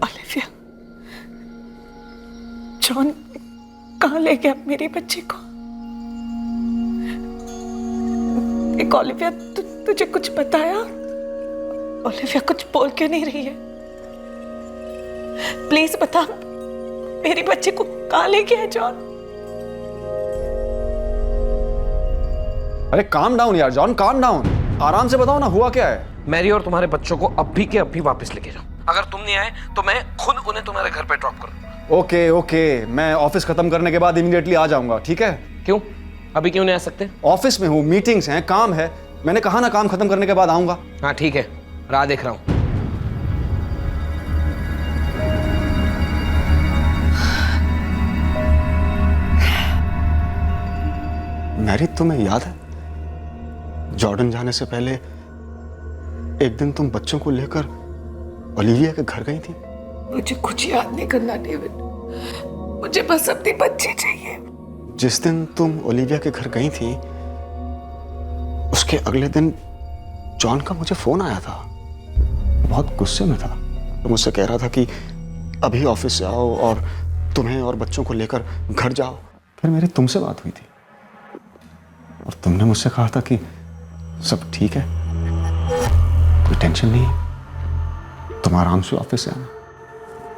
Speaker 2: Olivia, John कहाँ ले गया मेरी बच्ची को? एक ओलिविया, तुझे कुछ बताया? ओलिविया कुछ बोल क्यों नहीं रही है? प्लीज बता, मेरी बच्ची को कहाँ ले गया है जॉन?
Speaker 9: अरे काम डाउन यार जॉन, काम डाउन, आराम से बताओ ना हुआ क्या है।
Speaker 16: मैरी और तुम्हारे बच्चों को अभी के अभी वापस लेके जाओ। अगर तुम नहीं आए तो मैं खुद उन्हें तुम्हारे घर पे ड्रॉप कर दूंगा।
Speaker 9: ओके ओके, मैं ऑफिस खत्म करने के बाद इमीडिएटली आ जाऊंगा, ठीक है?
Speaker 16: क्यों, अभी क्यों नहीं आ सकते?
Speaker 9: ऑफिस में हूँ, मीटिंग्स हैं, काम है। मैंने कहा ना काम खत्म करने के बाद आऊंगा।
Speaker 16: हाँ ठीक है, राह देख रहा हूं।
Speaker 3: मैरी, तुम्हें याद है जॉर्डन जाने से पहले एक दिन तुम बच्चों को लेकर ओलिविया के घर गई थी?
Speaker 2: मुझे कुछ याद नहीं करना डेविड, मुझे बस अपनी बच्ची चाहिए।
Speaker 3: जिस दिन तुम ओलिविया के घर गई थी उसके अगले दिन जॉन का मुझे फोन आया था। बहुत गुस्से में था, तो मुझसे कह रहा था कि अभी ऑफिस से आओ और तुम्हें और बच्चों को लेकर घर जाओ। फिर मेरी तुमसे बात हुई थी और तुमने मुझसे कहा था कि सब ठीक है, कोई टेंशन नहीं, तुम आराम से ऑफिस से आना।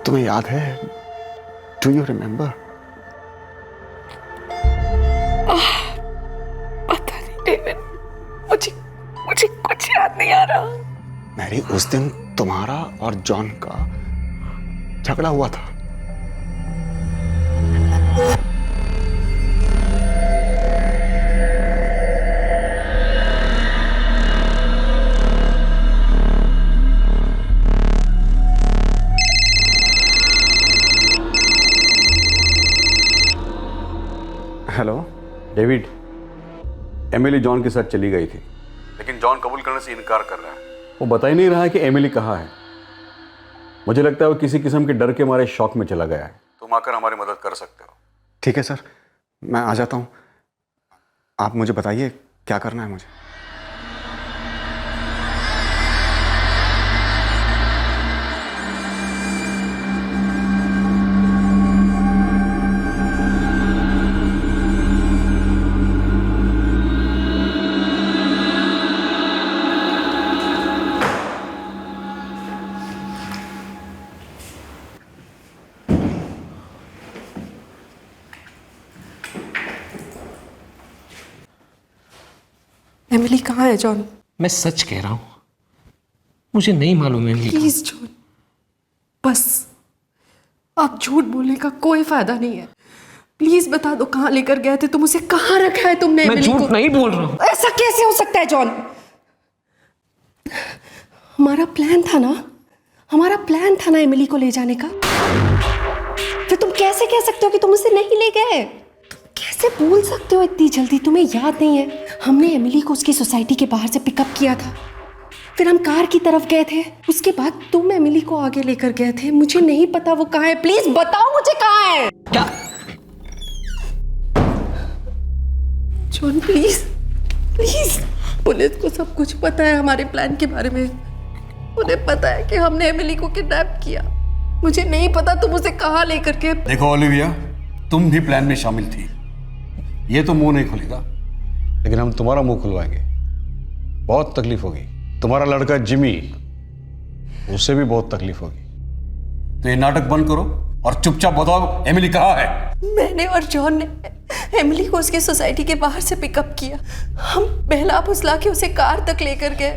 Speaker 3: तुम्हें याद है? Do you remember?
Speaker 2: पता नहीं डेविड, मुझे कुछ याद नहीं आ रहा।
Speaker 3: मैरी, उस दिन तुम्हारा और जॉन का झगड़ा हुआ था।
Speaker 9: हेलो
Speaker 21: डेविड, एमिली जॉन के साथ चली गई थी, लेकिन जॉन कबूल करने से इनकार कर रहा है। वो बता ही नहीं रहा है कि एमिली कहाँ है। मुझे लगता है वो किसी किस्म के डर के मारे शॉक में चला गया है। तुम आकर हमारी मदद कर सकते हो।
Speaker 3: ठीक है सर, मैं आ जाता हूँ। आप मुझे बताइए क्या करना है मुझे।
Speaker 12: एमिली कहाँ है जॉन?
Speaker 16: मैं सच कह रहा हूं, मुझे नहीं मालूम एमिली।
Speaker 12: प्लीज जॉन, बस आप झूठ बोलने का कोई फायदा नहीं है। प्लीज बता दो कहाँ लेकर गए थे तुम, उसे कहाँ रखा है तुमने?
Speaker 16: मैं झूठ नहीं बोल रहा हूं।
Speaker 12: ऐसा कैसे हो सकता है जॉन? हमारा प्लान था ना एमिली को ले जाने का। फिर तुम कैसे कह सकते हो कि तुम उसे नहीं ले गए? कैसे भूल सकते हो इतनी जल्दी? तुम्हें याद नहीं है हमने एमिली को उसकी सोसाइटी के बाहर से पिकअप किया था, फिर हम कार की तरफ गए थे, उसके बाद तुम एमिली को आगे लेकर गए थे। मुझे नहीं पता वो कहाँ है, प्लीज बताओ मुझे कहाँ है।
Speaker 16: क्या?
Speaker 12: जॉन प्लीज प्लीज, पुलिस को सब कुछ पता है हमारे प्लान के बारे में। उन्हें पता है कि हमने एमिली को किडनैप किया। मुझे नहीं पता तुम उसे कहाँ लेकर के।
Speaker 21: देखो ओलिविया, तुम भी प्लान में शामिल थी। ये तो मुंह नहीं खुलेगा, लेकिन हम तुम्हारा मुंह खुलवाएंगे। बहुत तकलीफ होगी। तुम्हारा लड़का जिमी, उससे भी बहुत तकलीफ होगी। तो ये नाटक बंद करो और चुपचाप बताओ एमिली कहाँ है।
Speaker 12: मैंने और जॉन ने एमिली को उसकी सोसाइटी के बाहर से पिकअप किया। हम बहला फुसला के उसे कार तक लेकर गए,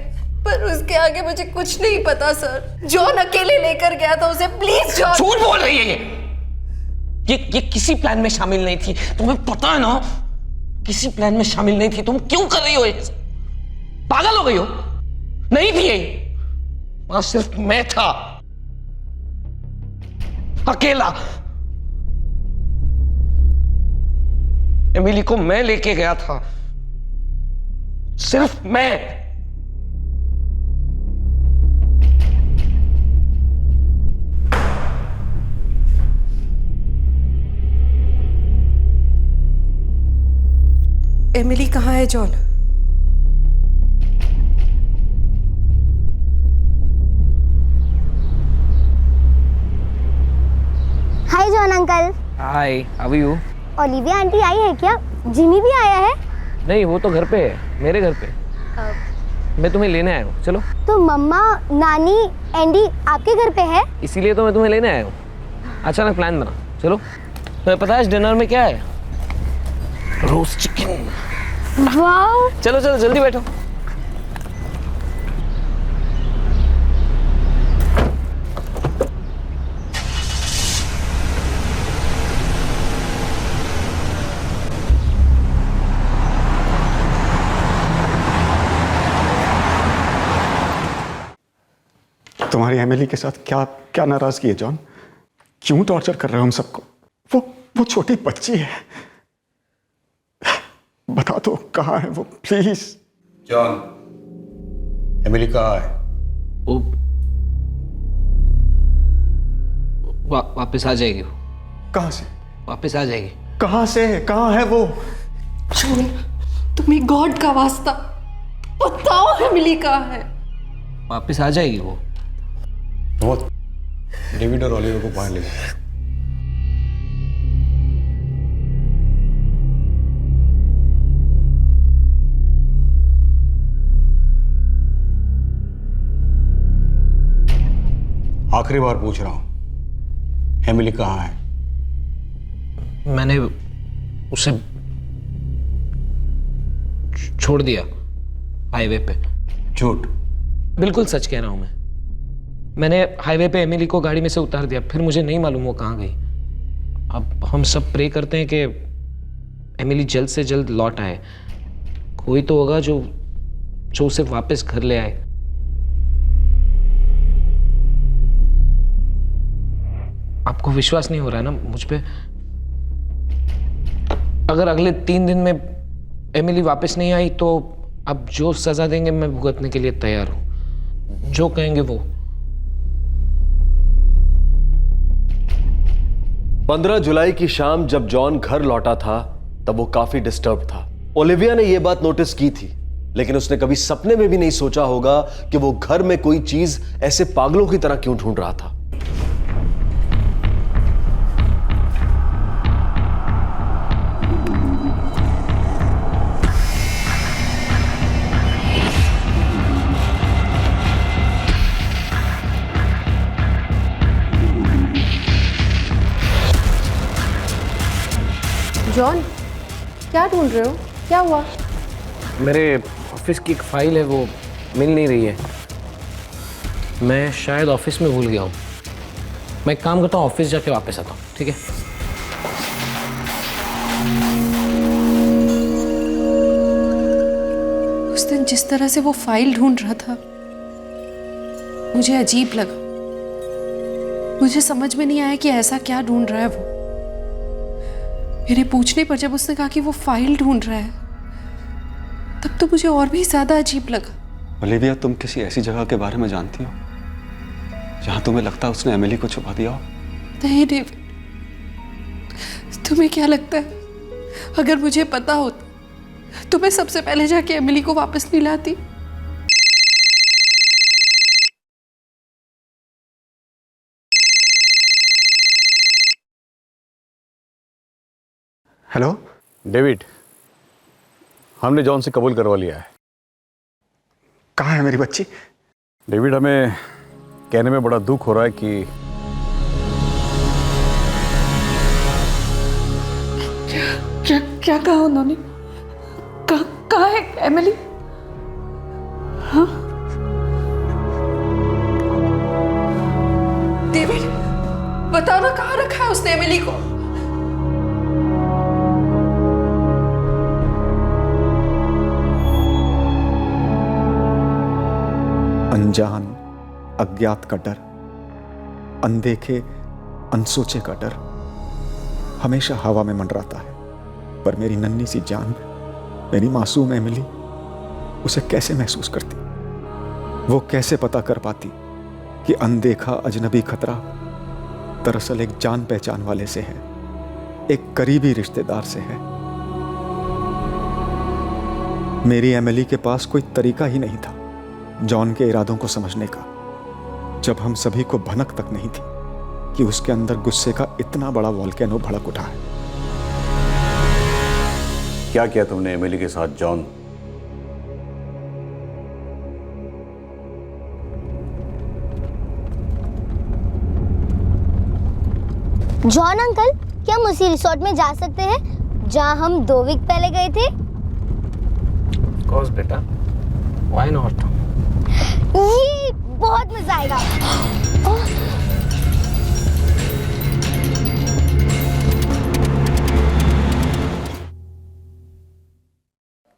Speaker 12: पर उसके आगे मुझे कुछ नहीं पता सर। जॉन अकेले लेकर गया था उसे। Please John.
Speaker 16: झूठ बोल रही है ये किसी प्लान में शामिल नहीं थी। तुम्हें पता है ना, किसी प्लान में शामिल नहीं थी। तुम क्यों कर रही हो ये? पागल हो गई हो? नहीं थी ये, वहां सिर्फ मैं था, अकेला। एमिली को मैं लेके गया था, सिर्फ मैं।
Speaker 12: एमिली कहाँ है John?
Speaker 6: Hi John uncle.
Speaker 16: Hi, how are you?
Speaker 6: Olivia aunty आई है क्या? जिमी भी आया है?
Speaker 16: नहीं, वो तो घर पे है, मेरे घर पे। मैं तुम्हें लेने आया हूँ, चलो।
Speaker 6: तो मम्मा, नानी, एंडी आपके घर पे है?
Speaker 16: इसीलिए तो मैं तुम्हें लेने आया हूँ। अचानक प्लान बना, चलो। तुम्हें पता है डिनर में क्या है? Roast chicken.
Speaker 6: वाओ।
Speaker 16: चलो चलो जल्दी बैठो।
Speaker 3: तुम्हारी एमिली के साथ क्या क्या नाराजगी है जॉन? क्यों टॉर्चर कर रहे हो हम सबको? वो छोटी बच्ची है, बता दो कहाँ है वो, प्लीज।
Speaker 14: जॉन, एमिली कहाँ है?
Speaker 16: वो वापस आ जाएगी। वो
Speaker 3: कहाँ से
Speaker 16: वापस आ जाएगी?
Speaker 3: कहाँ से? कहाँ है वो?
Speaker 12: जॉन, तुम्हें गॉड का वास्ता बताओ एमिली कहाँ है?
Speaker 16: वापस आ जाएगी वो।
Speaker 21: डेविड और ओलिवर को बाहर ले गए। आखिरी बार पूछ रहा हूं, एमिली कहाँ है?
Speaker 16: मैंने उसे छोड़ दिया हाईवे पे।
Speaker 21: झूठ।
Speaker 16: बिल्कुल सच कह रहा हूं मैं। मैंने हाईवे पे एमिली को गाड़ी में से उतार दिया, फिर मुझे नहीं मालूम वो कहाँ गई। अब हम सब प्रे करते हैं कि एमिली जल्द से जल्द लौट आए। कोई तो होगा जो उसे वापस घर ले आए। आपको विश्वास नहीं हो रहा है ना मुझ पे? अगर अगले 3 दिन में एमिली वापस नहीं आई तो अब जो सजा देंगे मैं भुगतने के लिए तैयार हूं। जो कहेंगे वो।
Speaker 1: 15 जुलाई की शाम जब जॉन घर लौटा था तब वो काफी डिस्टर्ब था। ओलिविया ने यह बात नोटिस की थी, लेकिन उसने कभी सपने में भी नहीं सोचा होगा कि वो घर में कोई चीज ऐसे पागलों की तरह क्यों ढूंढ रहा था।
Speaker 12: जॉन, क्या ढूंढ रहे हो? क्या हुआ?
Speaker 16: मेरे ऑफिस की एक फाइल है, वो मिल नहीं रही है। मैं शायद ऑफिस में भूल गया हूँ। मैं एक काम करता हूँ, ऑफिस जाके वापस आता हूँ, ठीक है?
Speaker 12: उस दिन जिस तरह से वो फाइल ढूंढ रहा था मुझे अजीब लगा। मुझे समझ में नहीं आया कि ऐसा क्या ढूंढ रहा है वो। मेरे पूछने पर जब उसने कहा कि वो फाइल ढूंढ रहा है तब तो मुझे और भी ज्यादा अजीब लगा।
Speaker 3: ओलिविया, तुम किसी ऐसी जगह के बारे में जानती हो जहां तुम्हें लगता है उसने एमिली को छुपा दिया हो?
Speaker 12: नहीं डेविड, तुम्हें क्या लगता है अगर मुझे पता होता तो मैं सबसे पहले जाके एमिली को वापस नहीं लाती?
Speaker 3: हेलो
Speaker 21: डेविड, हमने जॉन से कबूल करवा लिया है।
Speaker 3: कहाँ है मेरी बच्ची?
Speaker 21: डेविड, हमें कहने में बड़ा दुख हो रहा है कि
Speaker 12: क्या कहा उन्होंने? कहाँ है एमिली? हाँ? डेविड, बताओ ना कहाँ रखा है उसने एमिली को?
Speaker 9: अनजान अज्ञात का डर, अनदेखे अनसोचे का डर हमेशा हवा में मंडराता है। पर मेरी नन्ही सी जान, मेरी मासूम एमिली उसे कैसे महसूस करती? वो कैसे पता कर पाती कि अनदेखा अजनबी खतरा दरअसल एक जान पहचान वाले से है, एक करीबी रिश्तेदार से है। मेरी एमिली के पास कोई तरीका ही नहीं था जॉन के इरादों को समझने का, जब हम सभी को भनक तक नहीं थी कि उसके अंदर गुस्से का इतना बड़ा वॉल्केनो भड़क उठा है।
Speaker 21: क्या किया तुमने एमिली के साथ जॉन?
Speaker 6: जॉन अंकल, क्या हम उसी रिसोर्ट में जा सकते हैं जहां हम 2 वीक पहले गए थे?
Speaker 16: Of course, बेटा, why not?
Speaker 6: ये बहुत मजा आएगा।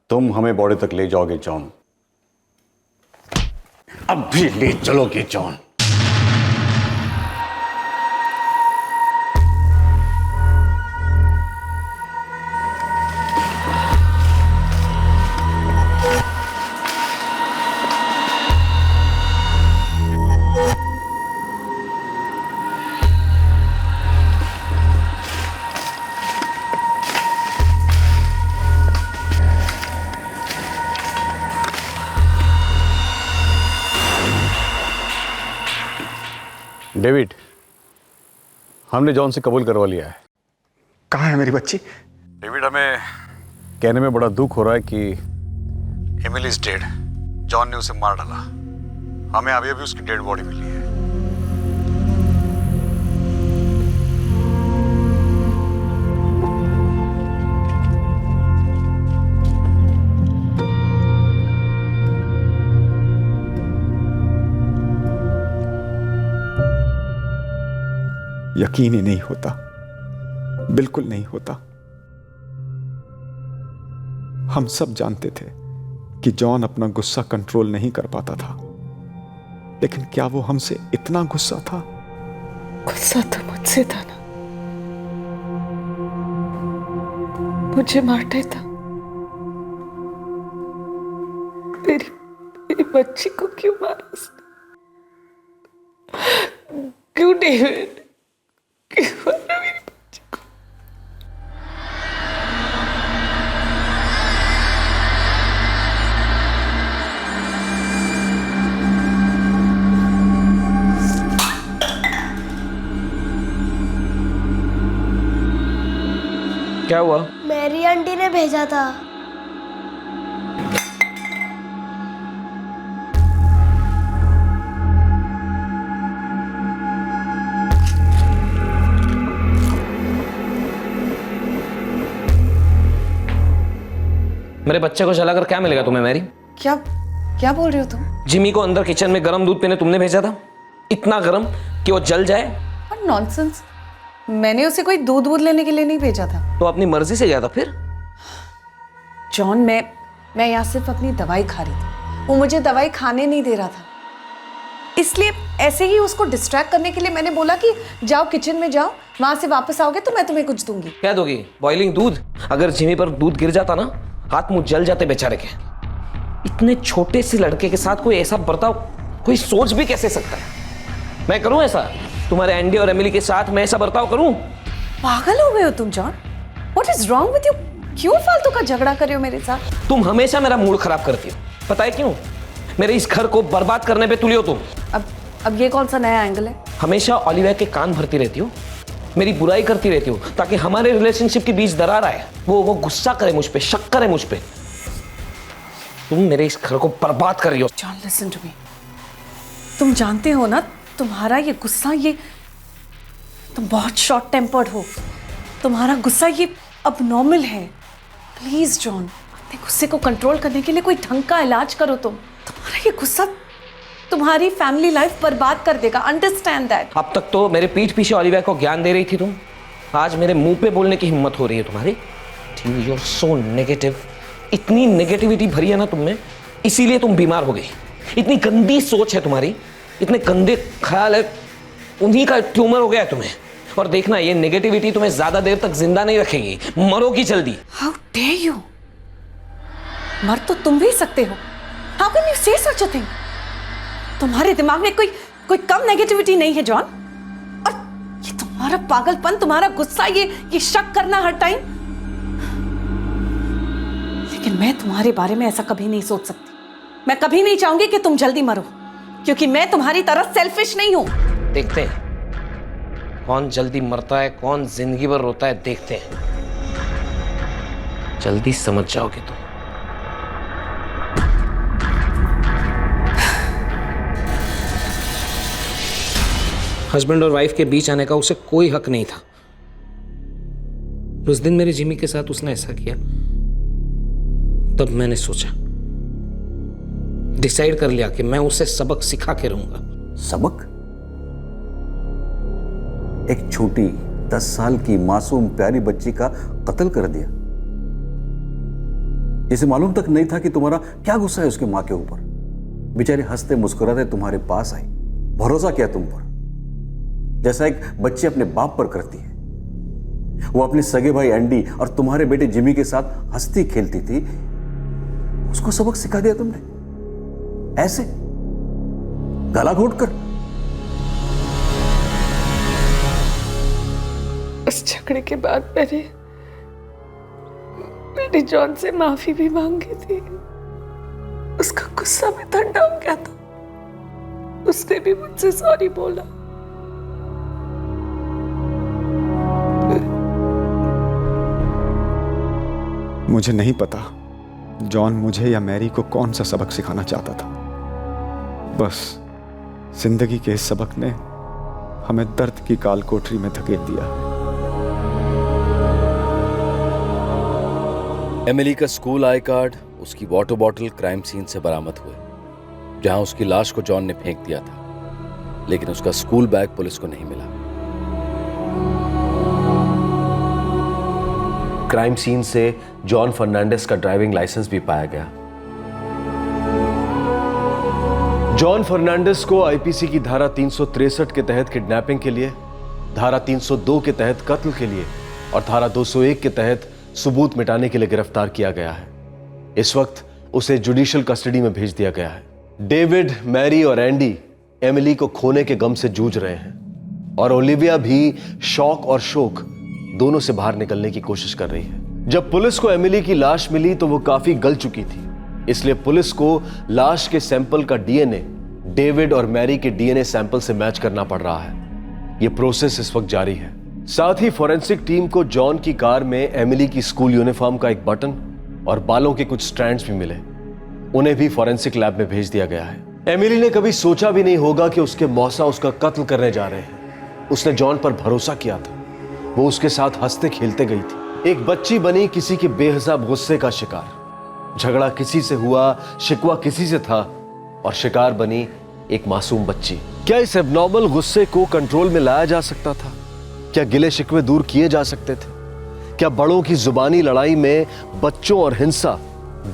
Speaker 21: तुम हमें बॉर्डर तक ले जाओगे जॉन? अब भी ले चलोगे जॉन? डेविड, हमने जॉन से कबूल करवा लिया है।
Speaker 9: कहाँ है मेरी बच्ची?
Speaker 21: डेविड, हमें कहने में बड़ा दुख हो रहा है कि एमिली इज डेड। जॉन ने उसे मार डाला। हमें अभी अभी उसकी डेड बॉडी मिली है।
Speaker 9: यकीन ही नहीं होता, बिल्कुल नहीं होता। हम सब जानते थे कि जॉन अपना गुस्सा कंट्रोल नहीं कर पाता था, लेकिन क्या वो हमसे इतना गुस्सा था?
Speaker 2: गुस्सा तो मुझसे था ना, मुझे मार देता। मेरी बच्ची को क्यों मारा उसने? क्यों डेविड? क्यों मारा मेरी बच्ची को?
Speaker 16: क्या हुआ?
Speaker 6: मेरी आंटी ने भेजा था।
Speaker 16: मेरे बच्चे को जलाकर क्या मिलेगा तुम्हें मैरी?
Speaker 12: क्या क्या बोल रहे हो तुम?
Speaker 16: जिमी को अंदर किचन में गर्म दूध पीने तुमने भेजा था, इतना गर्म कि वो जल जाए।
Speaker 12: और नॉनसेंस, मैंने उसे कोई दूध लेने के लिए नहीं भेजा था।
Speaker 16: तो अपनी मर्जी से गया था फिर?
Speaker 12: जॉन, मैं यहाँ सिर्फ अपनी दवाई खा रही थी। वो मुझे दवाई खाने नहीं दे रहा था, इसलिए ऐसे ही उसको डिस्ट्रैक्ट करने के लिए मैंने बोला कि जाओ किचन में जाओ, वहां से वापस आओगे तो मैं तुम्हें कुछ दूंगी।
Speaker 16: क्या दोगी? बॉइलिंग दूध? अगर जिमी पर दूध गिर जाता ना, हाथ मुंह जल जाते बेचारे के। इतने छोटे से लड़के के साथ कोई ऐसा बर्ताव कोई सोच भी कैसे सकता है? मैं करूं ऐसा? तुम्हारे एंडी और एमिली के साथ मैं ऐसा बर्ताव करूं?
Speaker 12: पागल हो गए हो तुम John? What is wrong with you? क्यों फालतू का झगड़ा कर रहे हो मेरे साथ?
Speaker 16: तुम हमेशा मेरा मूड खराब करती हो, पता है क्यों? मेरे इस घर को बर्बाद करने पे तुली हो तुम।
Speaker 12: अब ये कौन सा नया एंगल है?
Speaker 16: हमेशा ओलिविया के कान भरती रहती हो, मेरी बुराई करती रहती हो, ताकि हमारे रिलेशनशिप के बीच दरार आए। वो गुस्सा करे मुझ पे, शक करे मुझ पे। तुम मेरे इस घर को बर्बाद कर रही हो।
Speaker 12: John, listen to me. तुम जानते हो ना, तुम्हारा ये गुस्सा, ये तुम बहुत शॉर्ट टेम्पर्ड हो। तुम्हारा गुस्सा ये अबनॉर्मल है। प्लीज जॉन, अपने गुस्से को कंट्रोल करने के लिए कोई ढंग का इलाज करो। तुम्हारा ये गुस्सा तुम्हारी फैमिली लाइफ बर्बाद कर देगा। Understand that.
Speaker 16: अब तक तो मेरे पीठ पीछे ओलिविया को ज्ञान दे रही थी तुम, आज मेरे मुंह पे बोलने की हिम्मत हो रही है तुम्हारी? You are so negative. इतनी नेगेटिविटी भरी है ना तुम में, इसीलिए तुम बीमार हो गई। इतनी गंदी सोच है तुम्हारी, इतने गंदे ख्याल है, उन्हीं का ट्यूमर हो गया है तुम्हें। और देखना ये नेगेटिविटी तुम्हें ज्यादा देर तक जिंदा नहीं रखेगी, मरोगी जल्दी।
Speaker 12: हाउ डेयर यू, मर तो तुम भी सकते हो। हाउ कैन यू से सच अ थिंग? तुम्हारे दिमाग में कोई कम नेगेटिविटी नहीं है जॉन। और ये तुम्हारा पागलपन, तुम्हारा गुस्सा, ये शक करना हर टाइम। लेकिन मैं तुम्हारे बारे में ऐसा कभी नहीं सोच सकती। मैं कभी नहीं चाहूंगी कि तुम जल्दी मरो, क्योंकि मैं तुम्हारी तरह सेल्फिश नहीं हूं।
Speaker 16: देखते हैं कौन जल्दी मरता है, कौन जिंदगी भर रोता है, देखते हैं। जल्दी समझ जाओगे तुम। हस्बैंड और वाइफ के बीच आने का उसे कोई हक नहीं था। उस दिन मेरे जिमी के साथ उसने ऐसा किया, तब मैंने सोचा, डिसाइड कर लिया कि मैं उसे सबक सिखा के रहूंगा।
Speaker 21: सबक? एक छोटी 10 साल की मासूम प्यारी बच्ची का कत्ल कर दिया, जिसे मालूम तक नहीं था कि तुम्हारा क्या गुस्सा है उसके मां के ऊपर। बेचारी हंसते मुस्कुराते तुम्हारे पास आई, भरोसा किया तुम पर, जैसा एक बच्ची अपने बाप पर करती है। वो अपने सगे भाई एंडी और तुम्हारे बेटे जिमी के साथ हंसती खेलती थी, उसको सबक सिखा दिया तुमने ऐसे गला घोटकर।
Speaker 2: उस झगड़े के बाद मैंने जॉन से माफी भी मांगी थी। उसका गुस्सा भी ठंडा हो गया था, उसने भी मुझसे सॉरी बोला।
Speaker 9: मुझे नहीं पता जॉन मुझे या मैरी को कौन सा सबक सिखाना चाहता था। बस जिंदगी के इस सबक ने हमें दर्द की काल कोठरी में धकेल दिया।
Speaker 1: एमिली का स्कूल आई कार्ड, उसकी वाटर बॉटल क्राइम सीन से बरामद हुए, जहां उसकी लाश को जॉन ने फेंक दिया था, लेकिन उसका स्कूल बैग पुलिस को नहीं मिला। क्राइम सीन से जॉन फर्नांडिस का ड्राइविंग लाइसेंस भी पाया गया। जॉन फर्नांडिस को आईपीसी की धारा 363 के तहत किडनैपिंग के लिए, धारा 302 के तहत कत्ल के लिए और धारा 201 के तहत सबूत मिटाने के लिए गिरफ्तार किया गया है। इस वक्त उसे जुडिशियल कस्टडी में भेज दिया गया है। डेविड, मैरी और एंडी एमिली को खोने के गम से जूझ रहे हैं और ओलिविया भी शौक और शोक दोनों से बाहर निकलने की कोशिश कर रही है। जब पुलिस को एमिली की लाश मिली तो वो काफी गल चुकी थी, इसलिए पुलिस को लाश के सैंपल का डीएनए डेविड और मैरी के डीएनए सैंपल से मैच करना पड़ रहा है। यह प्रोसेस इस वक्त जारी है। साथ ही फॉरेंसिक टीम को जॉन की कार में एमिली की स्कूल यूनिफॉर्म का एक बटन और बालों के कुछ स्ट्रैंड्स भी मिले, उन्हें भी फॉरेंसिक लैब में भेज दिया गया है। एमिली ने कभी सोचा भी नहीं होगा कि उसके मौसा उसका कत्ल करने जा रहे हैं। उसने जॉन पर भरोसा किया था, वो उसके साथ हंसते खेलते गई थी। एक बच्ची बनी किसी के बेहिसाब गुस्से का शिकार। झगड़ा किसी से हुआ, शिकवा किसी से था और शिकार बनी एक मासूम बच्ची। क्या इस एबनॉर्मल गुस्से को कंट्रोल में लाया जा सकता था? क्या गिले शिकवे दूर किए जा सकते थे? क्या बड़ों की जुबानी लड़ाई में बच्चों और हिंसा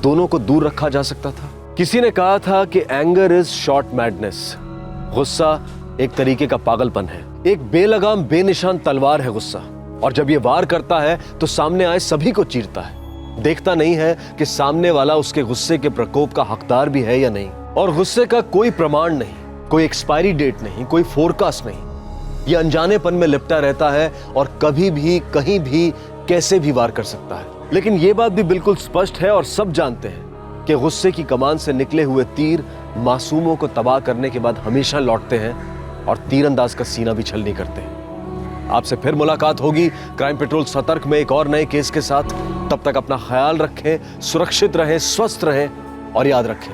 Speaker 1: दोनों को दूर रखा जा सकता था? किसी ने कहा था कि एंगर इज शॉर्ट मैडनेस। गुस्सा एक तरीके का पागलपन है, एक बेलगाम बेनिशान तलवार है गुस्सा, और जब ये वार करता है तो सामने आए सभी को चीरता है। देखता नहीं है कि सामने वाला उसके गुस्से के प्रकोप का हकदार भी है या नहीं। और गुस्से का कोई प्रमाण नहीं, कोई एक्सपायरी डेट नहीं, कोई फोरकास्ट नहीं। ये अनजानेपन में लिपटा रहता है और कभी भी कहीं भी कैसे भी वार कर सकता है। लेकिन ये बात भी बिल्कुल स्पष्ट है और सब जानते हैं कि गुस्से की कमान से निकले हुए तीर मासूमों को तबाह करने के बाद हमेशा लौटते हैं और तीरंदाज का सीना भी छलनी करते हैं। आपसे फिर मुलाकात होगी क्राइम पेट्रोल सतर्क में एक और नए केस के साथ। तब तक अपना ख्याल रखें, सुरक्षित रहें, स्वस्थ रहें और याद रखें,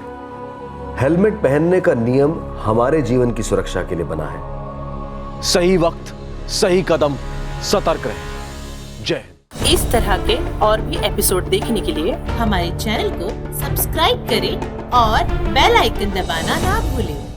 Speaker 1: हेलमेट पहनने का नियम हमारे जीवन की सुरक्षा के लिए बना है। सही वक्त, सही कदम, सतर्क रहें। जय।
Speaker 4: इस तरह के और भी एपिसोड देखने के लिए हमारे चैनल को सब्सक्राइब करें और बेल आइकन दबाना ना भूलें।